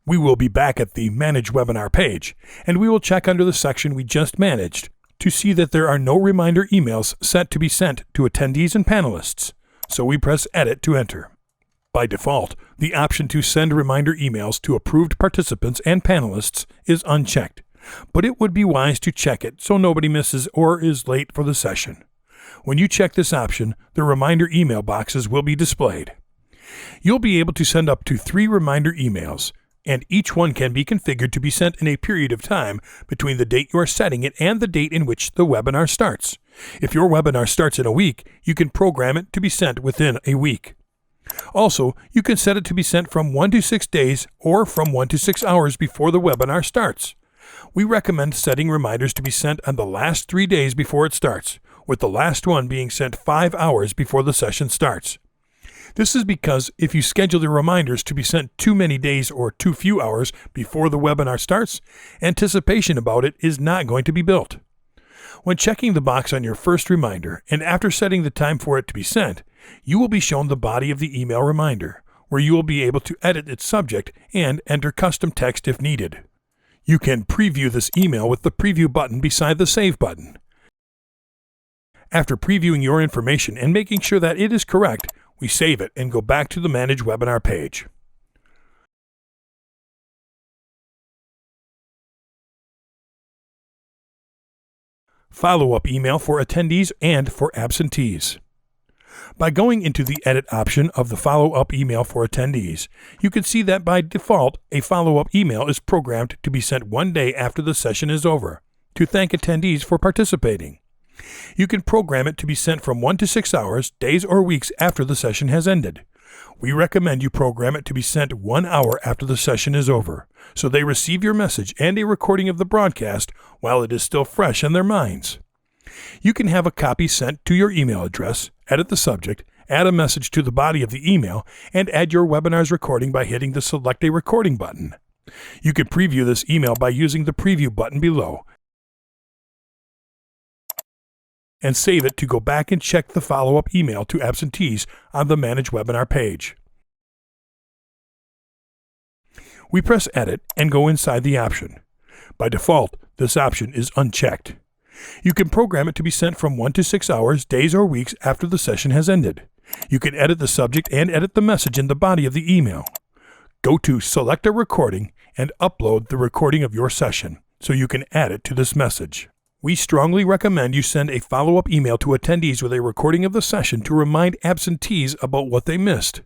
A: We will be back at the Manage Webinar page, and we will check under the section we just managed to see that there are no reminder emails set to be sent to attendees and panelists, so we press Edit to enter. By default, the option to send reminder emails to approved participants and panelists is unchecked, but it would be wise to check it so nobody misses or is late for the session. When you check this option, the reminder email boxes will be displayed. You'll be able to send up to 3 reminder emails, and each one can be configured to be sent in a period of time between the date you are setting it and the date in which the webinar starts. If your webinar starts in a week, you can program it to be sent within a week. Also, you can set it to be sent from 1 to 6 days or from 1 to 6 hours before the webinar starts. We recommend setting reminders to be sent on the last 3 days before it starts, with the last one being sent 5 hours before the session starts. This is because if you schedule the reminders to be sent too many days or too few hours before the webinar starts, anticipation about it is not going to be built. When checking the box on your first reminder and after setting the time for it to be sent, you will be shown the body of the email reminder, where you will be able to edit its subject and enter custom text if needed. You can preview this email with the preview button beside the save button. After previewing your information and making sure that it is correct, we save it and go back to the Manage Webinar page. Follow-up email for attendees and for absentees. By going into the Edit option of the follow-up email for attendees, you can see that by default, a follow-up email is programmed to be sent 1 day after the session is over, to thank attendees for participating. You can program it to be sent from 1 to 6 hours, days, or weeks after the session has ended. We recommend you program it to be sent 1 hour after the session is over, so they receive your message and a recording of the broadcast while it is still fresh in their minds. You can have a copy sent to your email address, edit the subject, add a message to the body of the email, and add your webinar's recording by hitting the Select a Recording button. You can preview this email by using the Preview button below, and save it to go back and check the follow-up email to absentees on the Manage Webinar page. We press Edit and go inside the option. By default, this option is unchecked. You can program it to be sent from 1 to 6 hours, days, or weeks after the session has ended. You can edit the subject and edit the message in the body of the email. Go to Select a Recording and upload the recording of your session so you can add it to this message. We strongly recommend you send a follow-up email to attendees with a recording of the session to remind absentees about what they missed.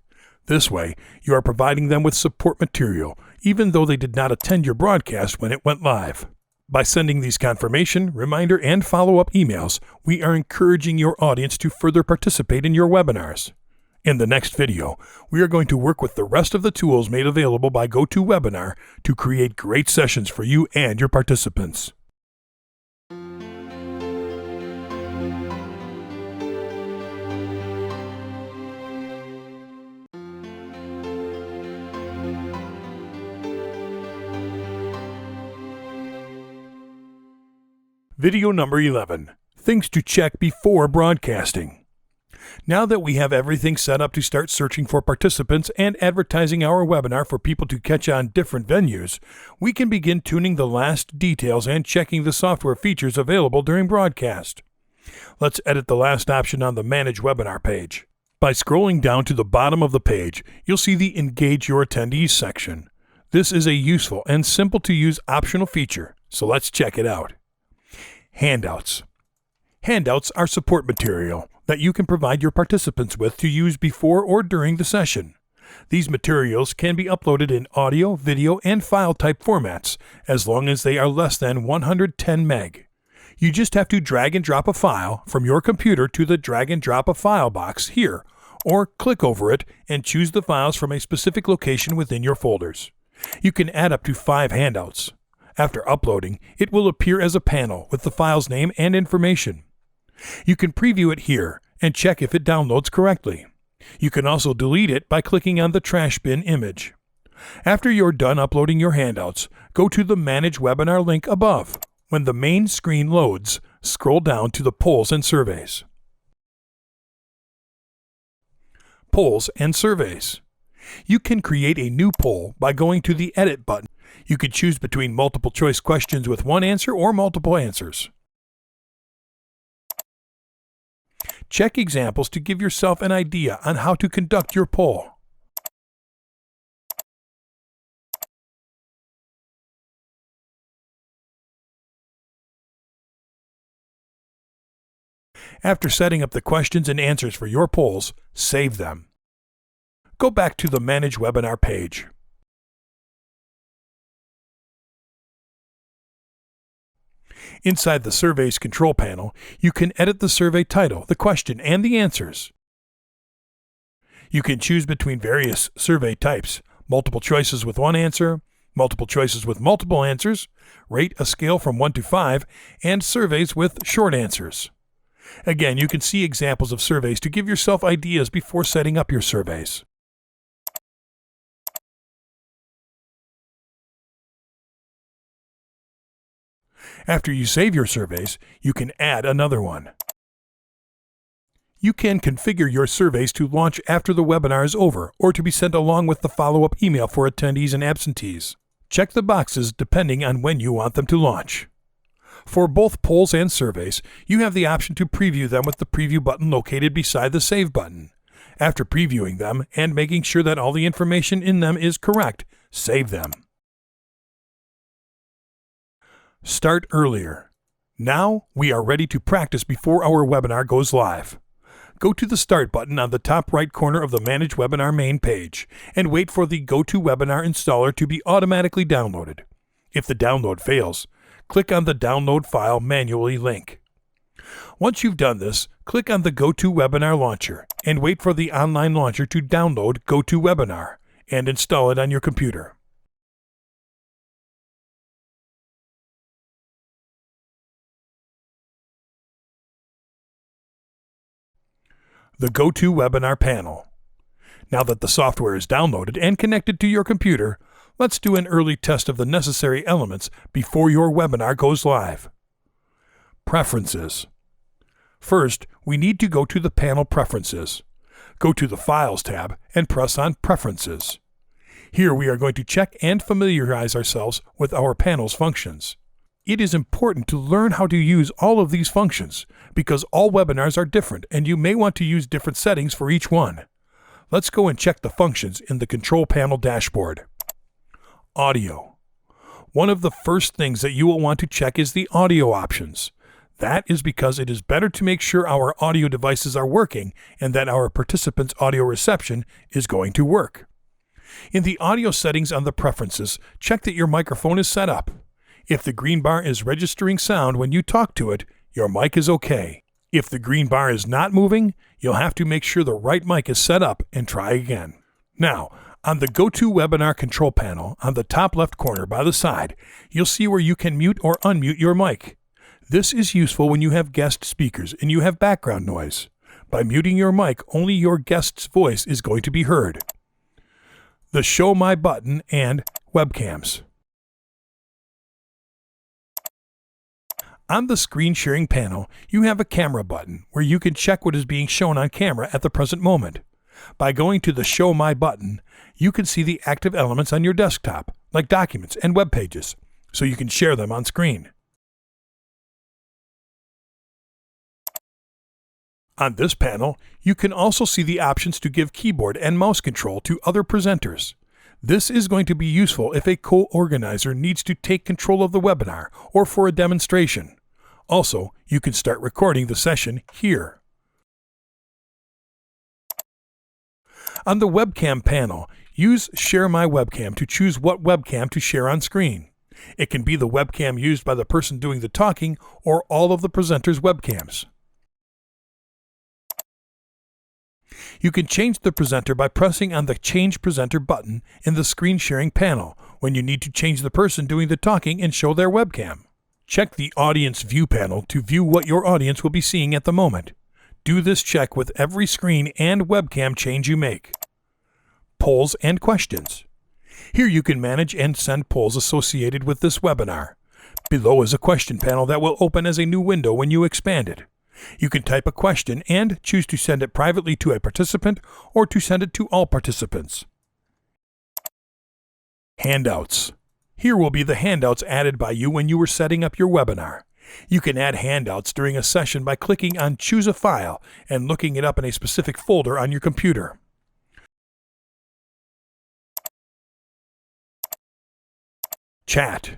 A: This way, you are providing them with support material, even though they did not attend your broadcast when it went live. By sending these confirmation, reminder, and follow-up emails, we are encouraging your audience to further participate in your webinars. In the next video, we are going to work with the rest of the tools made available by GoToWebinar to create great sessions for you and your participants. Video number 11, Things to Check Before Broadcasting. Now that we have everything set up to start searching for participants and advertising our webinar for people to catch on different venues, we can begin tuning the last details and checking the software features available during broadcast. Let's edit the last option on the Manage Webinar page. By scrolling down to the bottom of the page, you'll see the Engage Your Attendees section. This is a useful and simple to use optional feature, so let's check it out. Handouts. Handouts are support material that you can provide your participants with to use before or during the session. These materials can be uploaded in audio, video, and file type formats as long as they are less than 110 meg. You just have to drag and drop a file from your computer to the Drag and Drop a File box here, or click over it and choose the files from a specific location within your folders. You can add up to 5 handouts. After uploading, it will appear as a panel with the file's name and information. You can preview it here and check if it downloads correctly. You can also delete it by clicking on the trash bin image. After you're done uploading your handouts, go to the Manage Webinar link above. When the main screen loads, scroll down to the Polls and Surveys. Polls and Surveys. You can create a new poll by going to the Edit button. You could choose between multiple choice questions with one answer or multiple answers. Check examples to give yourself an idea on how to conduct your poll. After setting up the questions and answers for your polls, save them. Go back to the Manage Webinar page. Inside the Surveys control panel, you can edit the survey title, the question, and the answers. You can choose between various survey types, multiple choices with one answer, multiple choices with multiple answers, rate a scale from 1 to 5, and surveys with short answers. Again, you can see examples of surveys to give yourself ideas before setting up your surveys. After you save your surveys, you can add another one. You can configure your surveys to launch after the webinar is over or to be sent along with the follow-up email for attendees and absentees. Check the boxes depending on when you want them to launch. For both polls and surveys, you have the option to preview them with the preview button located beside the save button. After previewing them and making sure that all the information in them is correct, save them. Start earlier. Now we are ready to practice before our webinar goes live. Go to the Start button on the top right corner of the Manage Webinar main page and wait for the GoToWebinar installer to be automatically downloaded. If the download fails, click on the Download File Manually link. Once you've done this, click on the GoToWebinar launcher and wait for the online launcher to download GoToWebinar and install it on your computer. The GoToWebinar panel. Now that the software is downloaded and connected to your computer, let's do an early test of the necessary elements before your webinar goes live. Preferences. First, we need to go to the panel Preferences. Go to the Files tab and press on Preferences. Here we are going to check and familiarize ourselves with our panel's functions. It is important to learn how to use all of these functions because all webinars are different and you may want to use different settings for each one. Let's go and check the functions in the Control Panel dashboard. Audio. One of the first things that you will want to check is the audio options. That is because it is better to make sure our audio devices are working and that our participants' audio reception is going to work. In the audio settings on the Preferences, check that your microphone is set up. If the green bar is registering sound when you talk to it, your mic is okay. If the green bar is not moving, you'll have to make sure the right mic is set up and try again. Now, on the GoToWebinar control panel on the top left corner by the side, you'll see where you can mute or unmute your mic. This is useful when you have guest speakers and you have background noise. By muting your mic, only your guest's voice is going to be heard. The Show My button and webcams. On the screen sharing panel, you have a camera button where you can check what is being shown on camera at the present moment. By going to the Show My button, you can see the active elements on your desktop, like documents and web pages, so you can share them on screen. On this panel, you can also see the options to give keyboard and mouse control to other presenters. This is going to be useful if a co-organizer needs to take control of the webinar or for a demonstration. Also, you can start recording the session here. On the webcam panel, use Share My Webcam to choose what webcam to share on screen. It can be the webcam used by the person doing the talking or all of the presenters' webcams. You can change the presenter by pressing on the Change Presenter button in the screen sharing panel when you need to change the person doing the talking and show their webcam. Check the Audience View panel to view what your audience will be seeing at the moment. Do this check with every screen and webcam change you make. Polls and questions. Here you can manage and send polls associated with this webinar. Below is a question panel that will open as a new window when you expand it. You can type a question and choose to send it privately to a participant or to send it to all participants. Handouts. Here will be the handouts added by you when you were setting up your webinar. You can add handouts during a session by clicking on Choose a File and looking it up in a specific folder on your computer. Chat.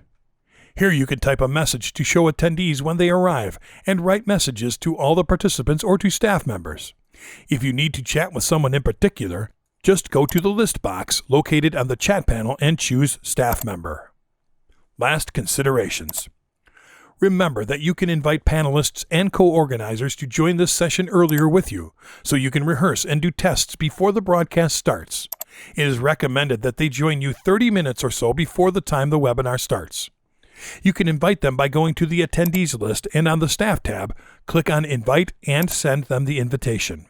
A: Here you can type a message to show attendees when they arrive and write messages to all the participants or to staff members. If you need to chat with someone in particular, just go to the list box located on the chat panel and choose Staff Member. Last considerations. Remember that you can invite panelists and co-organizers to join this session earlier with you, so you can rehearse and do tests before the broadcast starts. It is recommended that they join you 30 minutes or so before the time the webinar starts. You can invite them by going to the attendees list and on the Staff tab, click on Invite and send them the invitation.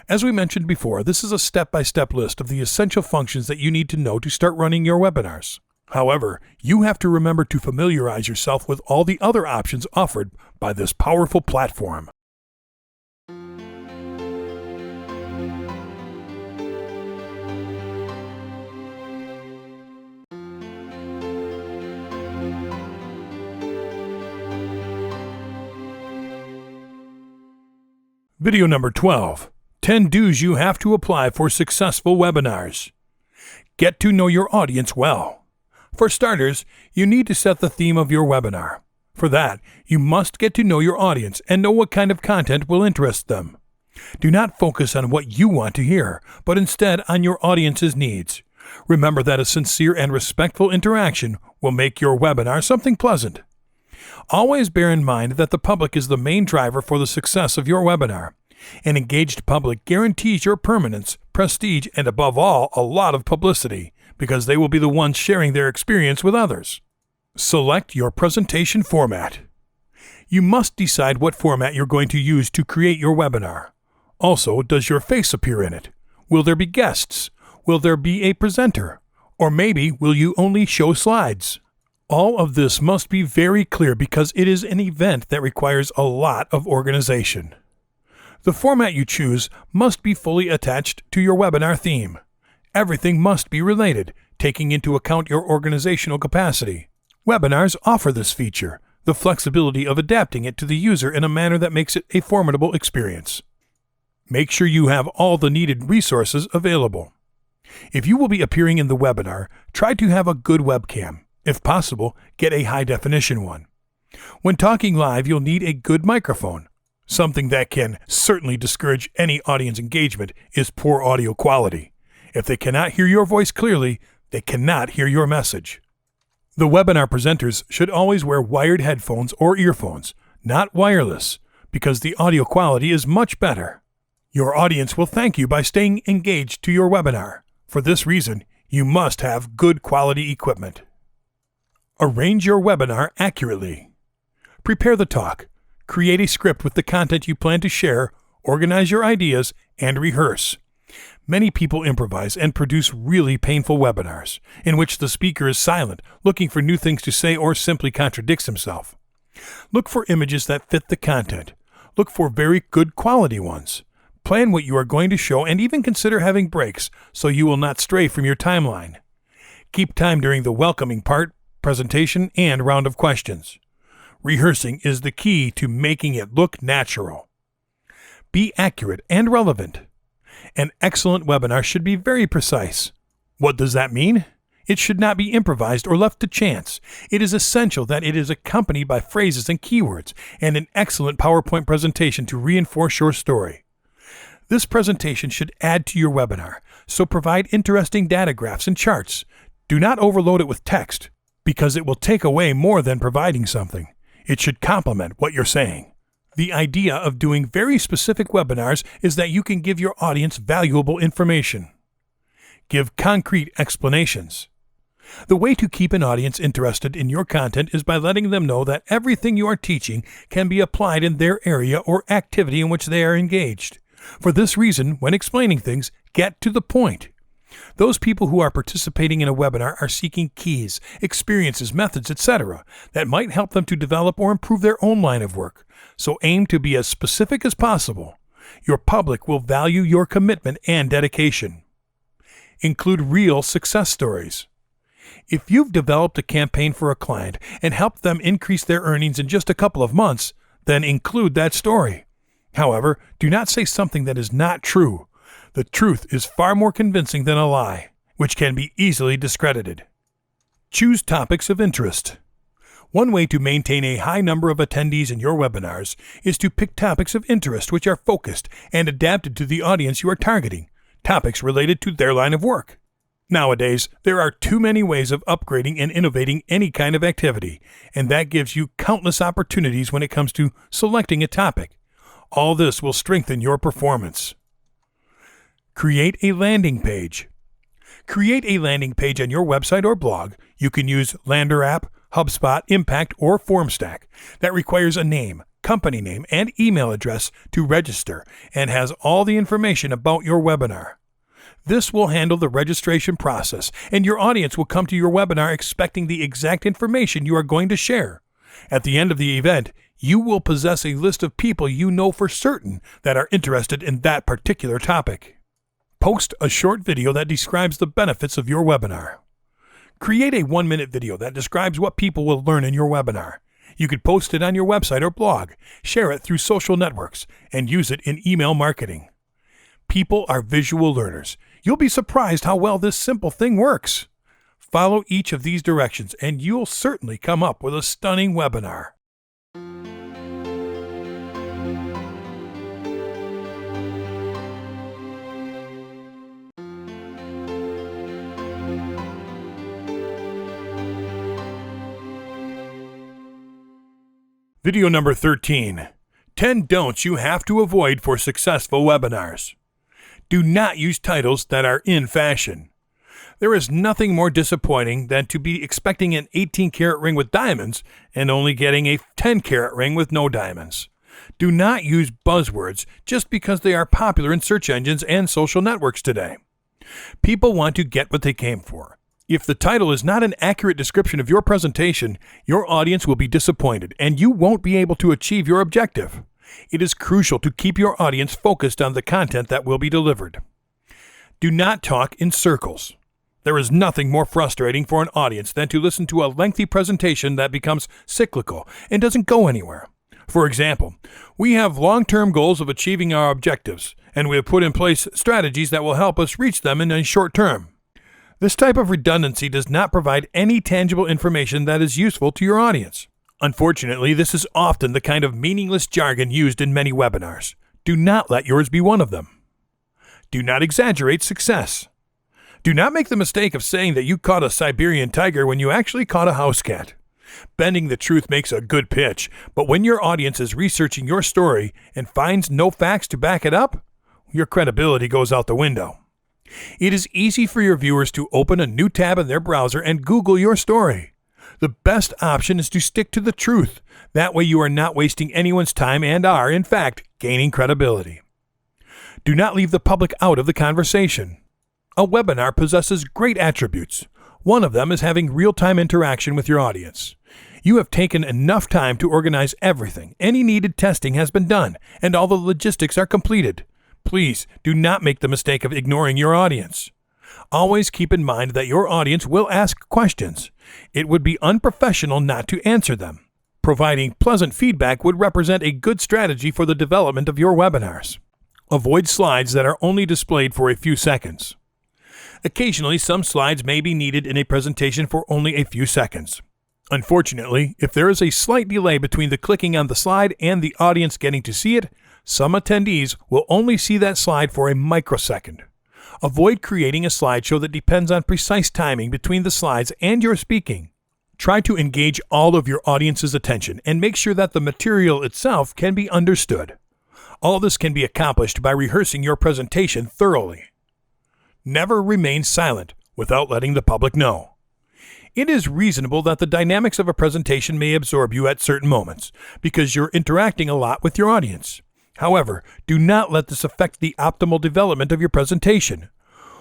A: As we mentioned before, this is a step-by-step list of the essential functions that you need to know to start running your webinars. However, you have to remember to familiarize yourself with all the other options offered by this powerful platform. Video number 12. 10 do's you have to apply for successful webinars. Get to know your audience well. For starters, you need to set the theme of your webinar. For that, you must get to know your audience and know what kind of content will interest them. Do not focus on what you want to hear, but instead on your audience's needs. Remember that a sincere and respectful interaction will make your webinar something pleasant. Always bear in mind that the public is the main driver for the success of your webinar. An engaged public guarantees your permanence, prestige, and above all, a lot of publicity, because they will be the ones sharing their experience with others. Select your presentation format. You must decide what format you're going to use to create your webinar. Also, does your face appear in it? Will there be guests? Will there be a presenter? Or maybe will you only show slides? All of this must be very clear because it is an event that requires a lot of organization. The format you choose must be fully attached to your webinar theme. Everything must be related, taking into account your organizational capacity. Webinars offer this feature, the flexibility of adapting it to the user in a manner that makes it a formidable experience. Make sure you have all the needed resources available. If you will be appearing in the webinar, try to have a good webcam. If possible, get a high-definition one. When talking live, you'll need a good microphone. Something that can certainly discourage any audience engagement is poor audio quality. If they cannot hear your voice clearly, they cannot hear your message. The webinar presenters should always wear wired headphones or earphones, not wireless, because the audio quality is much better. Your audience will thank you by staying engaged to your webinar. For this reason, you must have good quality equipment. Arrange your webinar accurately. Prepare the talk. Create a script with the content you plan to share, organize your ideas, and rehearse. Many people improvise and produce really painful webinars, in which the speaker is silent, looking for new things to say or simply contradicts himself. Look for images that fit the content. Look for very good quality ones. Plan what you are going to show and even consider having breaks so you will not stray from your timeline. Keep time during the welcoming part, presentation, and round of questions. Rehearsing is the key to making it look natural. Be accurate and relevant. An excellent webinar should be very precise. What does that mean? It should not be improvised or left to chance. It is essential that it is accompanied by phrases and keywords and an excellent PowerPoint presentation to reinforce your story. This presentation should add to your webinar, so provide interesting data graphs and charts. Do not overload it with text, because it will take away more than providing something. It should complement what you're saying. The idea of doing very specific webinars is that you can give your audience valuable information. Give concrete explanations. The way to keep an audience interested in your content is by letting them know that everything you are teaching can be applied in their area or activity in which they are engaged. For this reason, when explaining things, get to the point. Those people who are participating in a webinar are seeking keys, experiences, methods, etc. that might help them to develop or improve their own line of work, so aim to be as specific as possible. Your public will value your commitment and dedication. Include real success stories. If you've developed a campaign for a client and helped them increase their earnings in just a couple of months, then include that story. However, do not say something that is not true. The truth is far more convincing than a lie, which can be easily discredited. Choose topics of interest. One way to maintain a high number of attendees in your webinars is to pick topics of interest which are focused and adapted to the audience you are targeting, topics related to their line of work. Nowadays, there are too many ways of upgrading and innovating any kind of activity, and that gives you countless opportunities when it comes to selecting a topic. All this will strengthen your performance. Create a landing page. Create a landing page on your website or blog. You can use Lander app, HubSpot, Impact, or FormStack that requires a name, company name, and email address to register and has all the information about your webinar. This will handle the registration process, and your audience will come to your webinar expecting the exact information you are going to share. At the end of the event, you will possess a list of people you know for certain that are interested in that particular topic. Post a short video that describes the benefits of your webinar. Create a 1-minute video that describes what people will learn in your webinar. You could post it on your website or blog, share it through social networks, and use it in email marketing. People are visual learners. You'll be surprised how well this simple thing works. Follow each of these directions and you'll certainly come up with a stunning webinar. Video number 13. 10 don'ts you have to avoid for successful webinars. Do not use titles that are in fashion. There is nothing more disappointing than to be expecting an 18-karat ring with diamonds and only getting a 10-karat ring with no diamonds. Do not use buzzwords just because they are popular in search engines and social networks today. People want to get what they came for. If the title is not an accurate description of your presentation, your audience will be disappointed and you won't be able to achieve your objective. It is crucial to keep your audience focused on the content that will be delivered. Do not talk in circles. There is nothing more frustrating for an audience than to listen to a lengthy presentation that becomes cyclical and doesn't go anywhere. For example, we have long-term goals of achieving our objectives, and we have put in place strategies that will help us reach them in a short term. This type of redundancy does not provide any tangible information that is useful to your audience. Unfortunately, this is often the kind of meaningless jargon used in many webinars. Do not let yours be one of them. Do not exaggerate success. Do not make the mistake of saying that you caught a Siberian tiger when you actually caught a house cat. Bending the truth makes a good pitch, but when your audience is researching your story and finds no facts to back it up, your credibility goes out the window. It is easy for your viewers to open a new tab in their browser and Google your story. The best option is to stick to the truth. That way you are not wasting anyone's time and are, in fact, gaining credibility. Do not leave the public out of the conversation. A webinar possesses great attributes. One of them is having real-time interaction with your audience. You have taken enough time to organize everything. Any needed testing has been done, and all the logistics are completed. Please do not make the mistake of ignoring your audience. Always keep in mind that your audience will ask questions. It would be unprofessional not to answer them. Providing pleasant feedback would represent a good strategy for the development of your webinars. Avoid slides that are only displayed for a few seconds. Occasionally, some slides may be needed in a presentation for only a few seconds. Unfortunately, if there is a slight delay between the clicking on the slide and the audience getting to see it, some attendees will only see that slide for a microsecond. Avoid creating a slideshow that depends on precise timing between the slides and your speaking. Try to engage all of your audience's attention and make sure that the material itself can be understood. All this can be accomplished by rehearsing your presentation thoroughly. Never remain silent without letting the public know. It is reasonable that the dynamics of a presentation may absorb you at certain moments because you're interacting a lot with your audience. However, do not let this affect the optimal development of your presentation.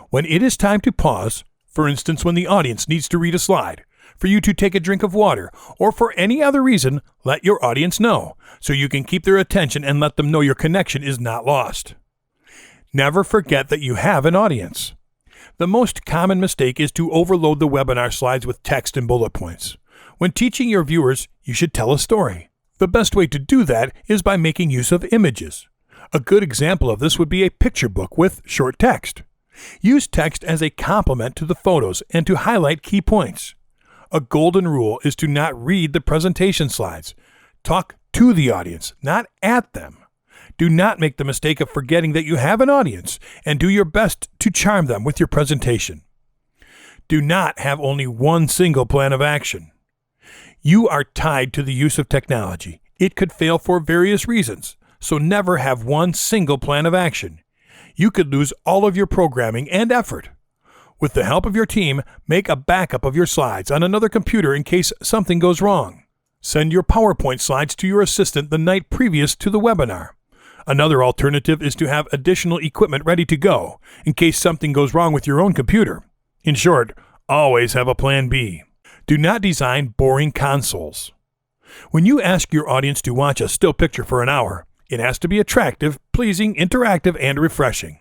A: When it is time to pause, for instance when the audience needs to read a slide, for you to take a drink of water, or for any other reason, let your audience know, so you can keep their attention and let them know your connection is not lost. Never forget that you have an audience. The most common mistake is to overload the webinar slides with text and bullet points. When teaching your viewers, you should tell a story. The best way to do that is by making use of images. A good example of this would be a picture book with short text. Use text as a complement to the photos and to highlight key points. A golden rule is to not read the presentation slides. Talk to the audience, not at them. Do not make the mistake of forgetting that you have an audience and do your best to charm them with your presentation. Do not have only one single plan of action. You are tied to the use of technology. It could fail for various reasons, so never have one single plan of action. You could lose all of your programming and effort. With the help of your team, make a backup of your slides on another computer in case something goes wrong. Send your PowerPoint slides to your assistant the night previous to the webinar. Another alternative is to have additional equipment ready to go in case something goes wrong with your own computer. In short, always have a plan B. Do not design boring consoles. When you ask your audience to watch a still picture for an hour, it has to be attractive, pleasing, interactive, and refreshing.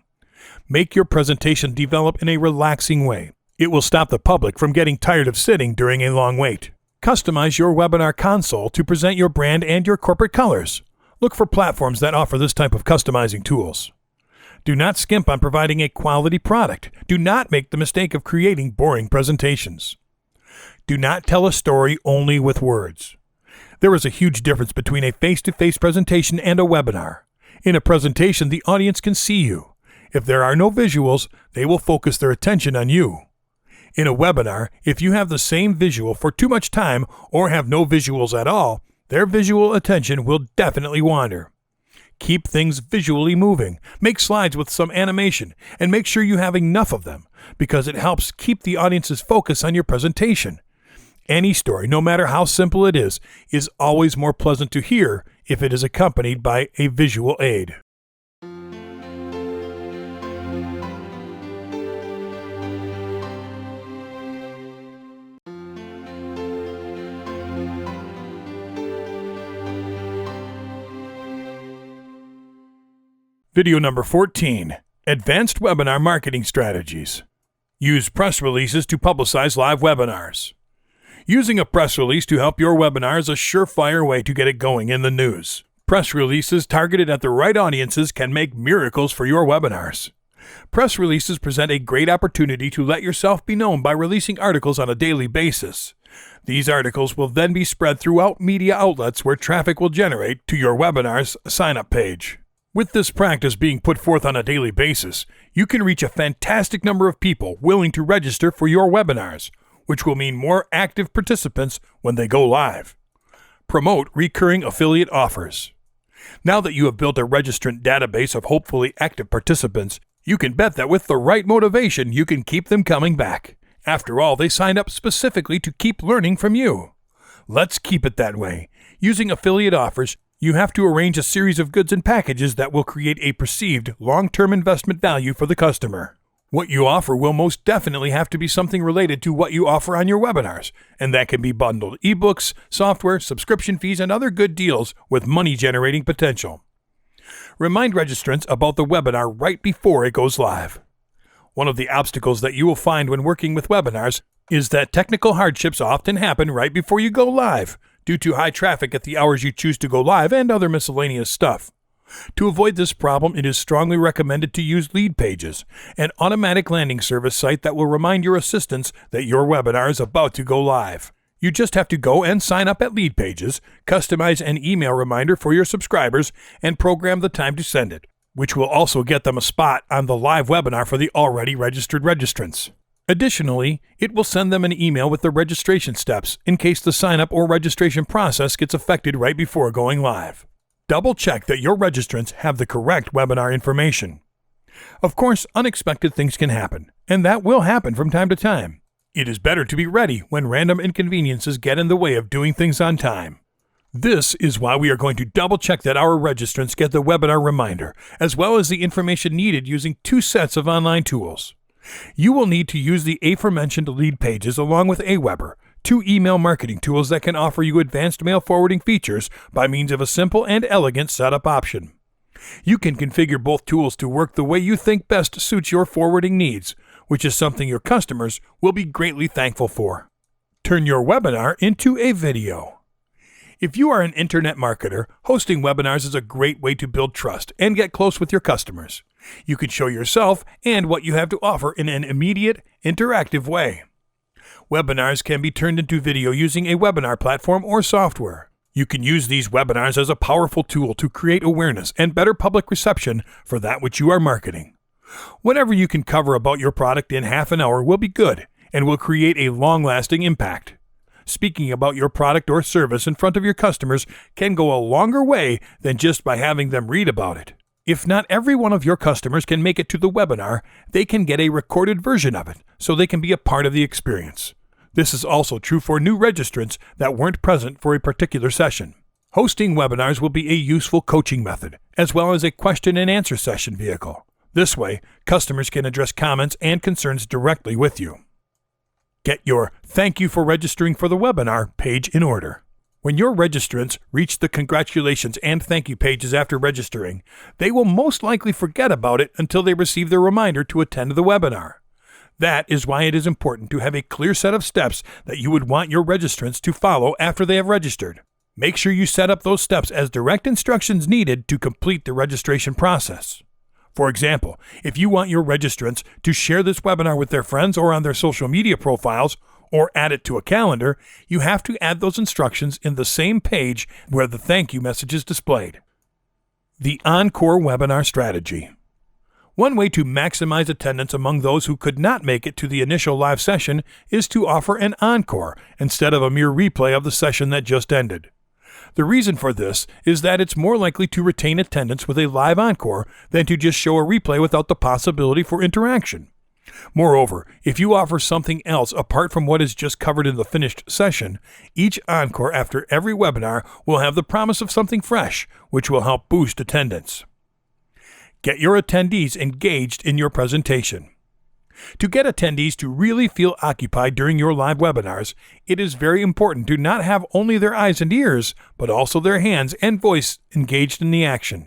A: Make your presentation develop in a relaxing way. It will stop the public from getting tired of sitting during a long wait. Customize your webinar console to present your brand and your corporate colors. Look for platforms that offer this type of customizing tools. Do not skimp on providing a quality product. Do not make the mistake of creating boring presentations. Do not tell a story only with words. There is a huge difference between a face-to-face presentation and a webinar. In a presentation, the audience can see you. If there are no visuals, they will focus their attention on you. In a webinar, if you have the same visual for too much time or have no visuals at all, their visual attention will definitely wander. Keep things visually moving. Make slides with some animation and make sure you have enough of them because it helps keep the audience's focus on your presentation. Any story, no matter how simple it is always more pleasant to hear if it is accompanied by a visual aid. Video number 14, Advanced Webinar Marketing Strategies. Use press releases to publicize live webinars. Using a press release to help your webinar is a surefire way to get it going in the news. Press releases targeted at the right audiences can make miracles for your webinars. Press releases present a great opportunity to let yourself be known by releasing articles on a daily basis. These articles will then be spread throughout media outlets where traffic will generate to your webinar's sign-up page. With this practice being put forth on a daily basis, you can reach a fantastic number of people willing to register for your webinars, which will mean more active participants when they go live. Promote recurring affiliate offers. Now that you have built a registrant database of hopefully active participants, you can bet that with the right motivation, you can keep them coming back. After all, they signed up specifically to keep learning from you. Let's keep it that way. Using affiliate offers, you have to arrange a series of goods and packages that will create a perceived long-term investment value for the customer. What you offer will most definitely have to be something related to what you offer on your webinars, and that can be bundled ebooks, software, subscription fees, and other good deals with money-generating potential. Remind registrants about the webinar right before it goes live. One of the obstacles that you will find when working with webinars is that technical hardships often happen right before you go live, due to high traffic at the hours you choose to go live and other miscellaneous stuff. To avoid this problem, it is strongly recommended to use Lead Pages, an automatic landing service site that will remind your assistants that your webinar is about to go live. You just have to go and sign up at Lead Pages, customize an email reminder for your subscribers, and program the time to send it, which will also get them a spot on the live webinar for the already registered registrants. Additionally, it will send them an email with the registration steps in case the sign-up or registration process gets affected right before going live. Double-check that your registrants have the correct webinar information. Of course, unexpected things can happen, and that will happen from time to time. It is better to be ready when random inconveniences get in the way of doing things on time. This is why we are going to double-check that our registrants get the webinar reminder, as well as the information needed using 2 sets of online tools. You will need to use the aforementioned Lead Pages along with Aweber, 2 email marketing tools that can offer you advanced mail forwarding features by means of a simple and elegant setup option. You can configure both tools to work the way you think best suits your forwarding needs, which is something your customers will be greatly thankful for. Turn your webinar into a video. If you are an internet marketer, hosting webinars is a great way to build trust and get close with your customers. You can show yourself and what you have to offer in an immediate, interactive way. Webinars can be turned into video using a webinar platform or software. You can use these webinars as a powerful tool to create awareness and better public reception for that which you are marketing. Whatever you can cover about your product in half an hour will be good and will create a long-lasting impact. Speaking about your product or service in front of your customers can go a longer way than just by having them read about it. If not every one of your customers can make it to the webinar, they can get a recorded version of it so they can be a part of the experience. This is also true for new registrants that weren't present for a particular session. Hosting webinars will be a useful coaching method, as well as a question and answer session vehicle. This way, customers can address comments and concerns directly with you. Get your "Thank you for registering for the webinar" page in order. When your registrants reach the congratulations and thank you pages after registering, they will most likely forget about it until they receive their reminder to attend the webinar. That is why it is important to have a clear set of steps that you would want your registrants to follow after they have registered. Make sure you set up those steps as direct instructions needed to complete the registration process. For example, if you want your registrants to share this webinar with their friends or on their social media profiles, or add it to a calendar, you have to add those instructions in the same page where the thank you message is displayed. The Encore Webinar Strategy. One way to maximize attendance among those who could not make it to the initial live session is to offer an encore instead of a mere replay of the session that just ended. The reason for this is that it's more likely to retain attendance with a live encore than to just show a replay without the possibility for interaction. Moreover, if you offer something else apart from what is just covered in the finished session, each encore after every webinar will have the promise of something fresh, which will help boost attendance. Get your attendees engaged in your presentation. To get attendees to really feel occupied during your live webinars, it is very important to not have only their eyes and ears, but also their hands and voice engaged in the action.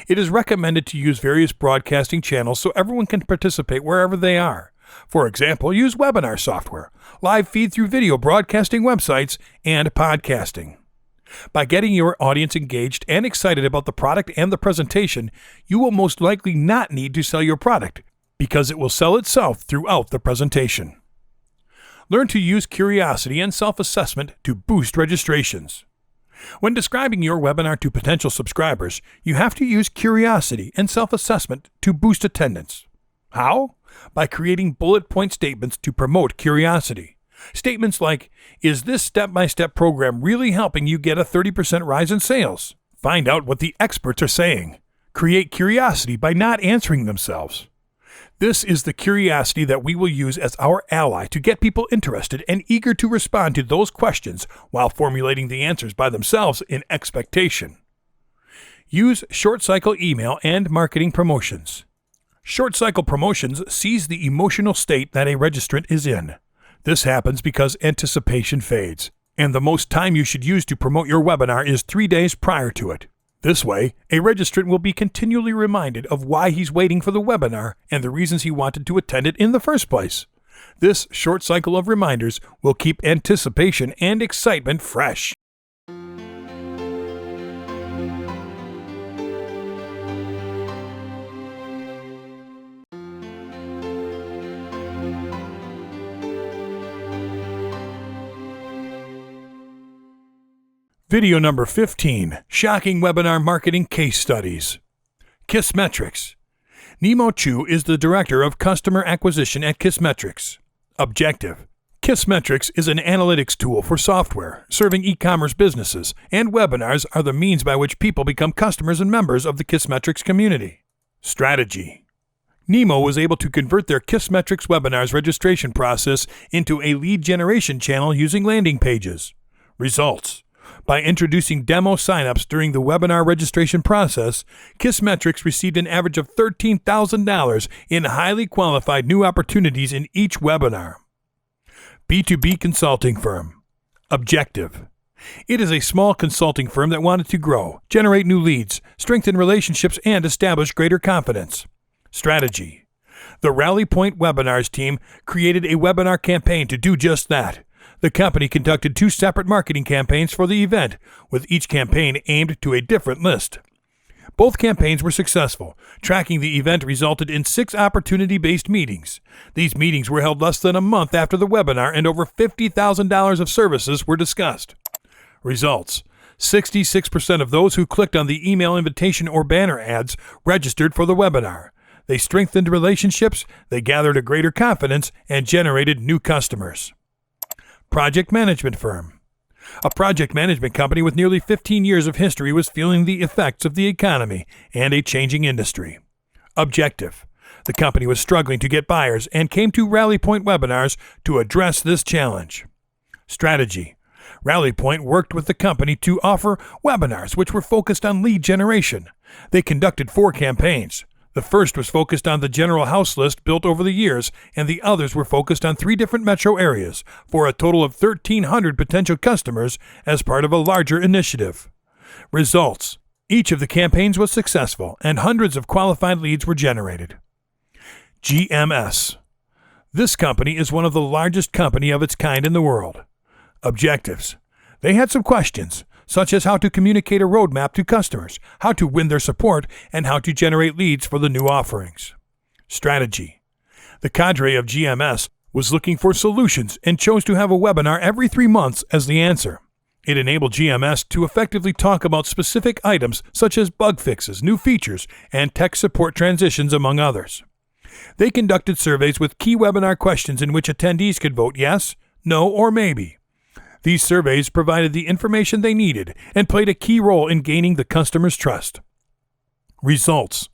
A: It is recommended to use various broadcasting channels so everyone can participate wherever they are. For example, use webinar software, live feed through video broadcasting websites, and podcasting. By getting your audience engaged and excited about the product and the presentation, you will most likely not need to sell your product, because it will sell itself throughout the presentation. Learn to use curiosity and self-assessment to boost registrations. When describing your webinar to potential subscribers, you have to use curiosity and self-assessment to boost attendance. How? By creating bullet point statements to promote curiosity. Statements like, "Is this step-by-step program really helping you get a 30% rise in sales?" Find out what the experts are saying. Create curiosity by not answering themselves. This is the curiosity that we will use as our ally to get people interested and eager to respond to those questions while formulating the answers by themselves in expectation. Use short-cycle email and marketing promotions. Short-cycle promotions seize the emotional state that a registrant is in. This happens because anticipation fades, and the most time you should use to promote your webinar is 3 days prior to it. This way, a registrant will be continually reminded of why he's waiting for the webinar and the reasons he wanted to attend it in the first place. This short cycle of reminders will keep anticipation and excitement fresh. Video number 15, Shocking Webinar Marketing Case Studies. Kissmetrics. Nemo Chu is the Director of Customer Acquisition at Kissmetrics. Objective. Kissmetrics is an analytics tool for software serving e-commerce businesses, and webinars are the means by which people become customers and members of the Kissmetrics community. Strategy. Nemo was able to convert their Kissmetrics webinars registration process into a lead generation channel using landing pages. Results. By introducing demo signups during the webinar registration process, Kissmetrics received an average of $13,000 in highly qualified new opportunities in each webinar. B2B consulting firm. Objective. It is a small consulting firm that wanted to grow, generate new leads, strengthen relationships, and establish greater confidence. Strategy. The Rally Point Webinars team created a webinar campaign to do just that. The company conducted 2 separate marketing campaigns for the event, with each campaign aimed to a different list. Both campaigns were successful. Tracking the event resulted in 6 opportunity-based meetings. These meetings were held less than a month after the webinar, and over $50,000 of services were discussed. Results. 66% of those who clicked on the email invitation or banner ads registered for the webinar. They strengthened relationships, they gathered a greater confidence, and generated new customers. Project management firm. A project management company with nearly 15 years of history was feeling the effects of the economy and a changing industry. Objective: the company was struggling to get buyers and came to RallyPoint webinars to address this challenge. Strategy: RallyPoint worked with the company to offer webinars which were focused on lead generation. They conducted 4 campaigns. The first was focused on the general house list built over the years, and the others were focused on 3 different metro areas for a total of 1,300 potential customers as part of a larger initiative. Results: each of the campaigns was successful, and hundreds of qualified leads were generated. GMS. This company is one of the largest company of its kind in the world. Objectives: they had some questions, such as how to communicate a roadmap to customers, how to win their support, and how to generate leads for the new offerings. Strategy: the cadre of GMS was looking for solutions and chose to have a webinar every 3 months as the answer. It enabled GMS to effectively talk about specific items such as bug fixes, new features, and tech support transitions, among others. They conducted surveys with key webinar questions in which attendees could vote yes, no, or maybe. These surveys provided the information they needed and played a key role in gaining the customer's trust. Results: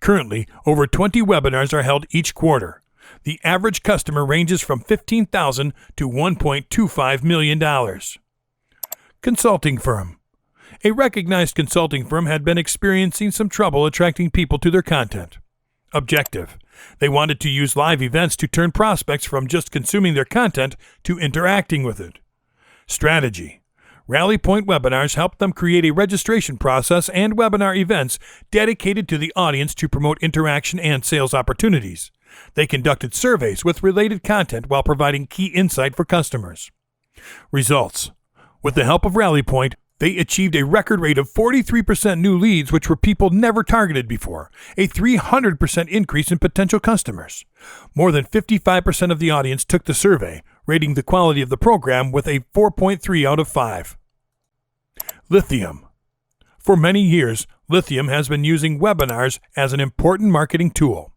A: currently, over 20 webinars are held each quarter. The average customer ranges from $15,000 to $1.25 million. Consulting firm. A recognized consulting firm had been experiencing some trouble attracting people to their content. Objective: they wanted to use live events to turn prospects from just consuming their content to interacting with it. Strategy: RallyPoint webinars helped them create a registration process and webinar events dedicated to the audience to promote interaction and sales opportunities. They conducted surveys with related content while providing key insight for customers. Results: with the help of RallyPoint, they achieved a record rate of 43% new leads, which were people never targeted before, a 300% increase in potential customers. More than 55% of the audience took the survey, rating the quality of the program with a 4.3 out of 5. Lithium. For many years, Lithium has been using webinars as an important marketing tool.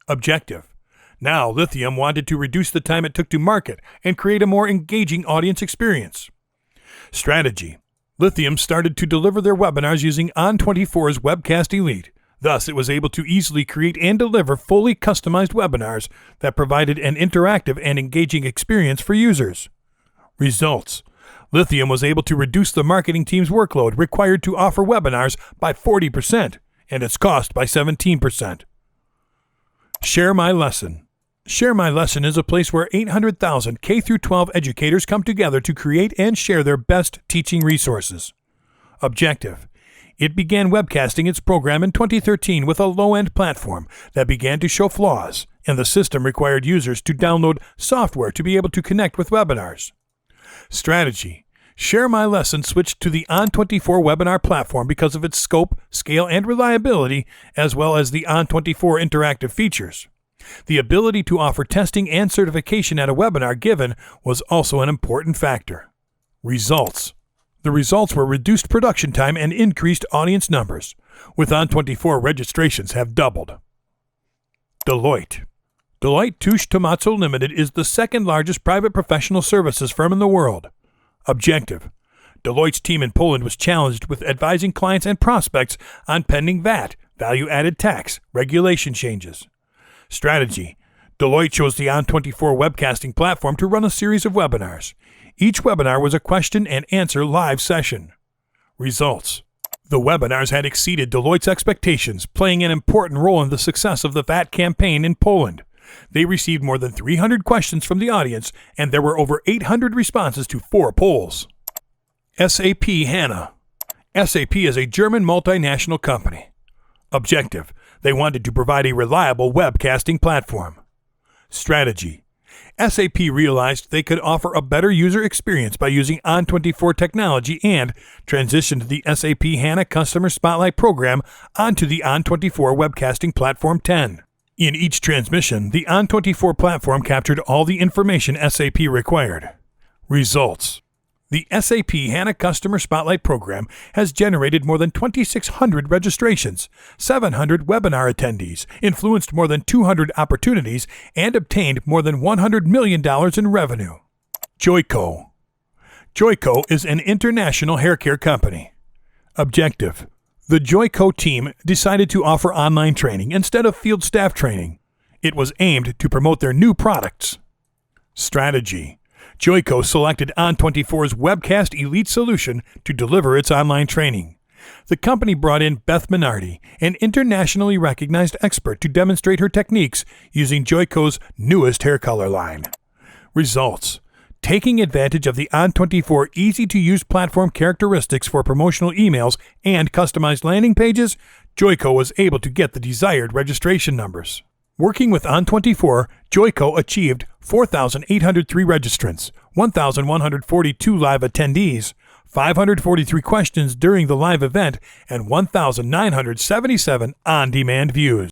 A: Objective: now Lithium wanted to reduce the time it took to market and create a more engaging audience experience. Strategy: Lithium started to deliver their webinars using On24's Webcast Elite. Thus, it was able to easily create and deliver fully customized webinars that provided an interactive and engaging experience for users. Results: Lithium was able to reduce the marketing team's workload required to offer webinars by 40% and its cost by 17%. Share My Lesson. Share My Lesson is a place where 800,000 K-12 educators come together to create and share their best teaching resources. Objective: it began webcasting its program in 2013 with a low-end platform that began to show flaws, and the system required users to download software to be able to connect with webinars. Strategy: Share My Lesson switched to the On24 webinar platform because of its scope, scale, and reliability, as well as the On24 interactive features. The ability to offer testing and certification at a webinar given was also an important factor. Results: the results were reduced production time and increased audience numbers, with On24 registrations have doubled. Deloitte. Deloitte Touche Tohmatsu Limited is the second largest private professional services firm in the world. Objective: Deloitte's team in Poland was challenged with advising clients and prospects on pending VAT, value-added tax, regulation changes. Strategy: Deloitte chose the On24 webcasting platform to run a series of webinars. Each webinar was a question and answer live session. Results: the webinars had exceeded Deloitte's expectations, playing an important role in the success of the VAT campaign in Poland. They received more than 300 questions from the audience, and there were over 800 responses to 4 polls. SAP HANA. SAP is a German multinational company. Objective: they wanted to provide a reliable webcasting platform. Strategy: SAP realized they could offer a better user experience by using On24 technology and transitioned the SAP HANA Customer Spotlight program onto the On24 Webcasting Platform 10. In each transmission, the On24 platform captured all the information SAP required. Results: the SAP HANA Customer Spotlight program has generated more than 2,600 registrations, 700 webinar attendees, influenced more than 200 opportunities, and obtained more than $100 million in revenue. Joico. Joico is an international hair care company. Objective: the Joico team decided to offer online training instead of field staff training. It was aimed to promote their new products. Strategy: Joico selected On24's Webcast Elite solution to deliver its online training. The company brought in Beth Minardi, an internationally recognized expert, to demonstrate her techniques using Joico's newest hair color line. Results: taking advantage of the On24 easy-to-use platform characteristics for promotional emails and customized landing pages, Joico was able to get the desired registration numbers. Working with On24, Joico achieved 4,803 registrants, 1,142 live attendees, 543 questions during the live event, and 1,977 on-demand views.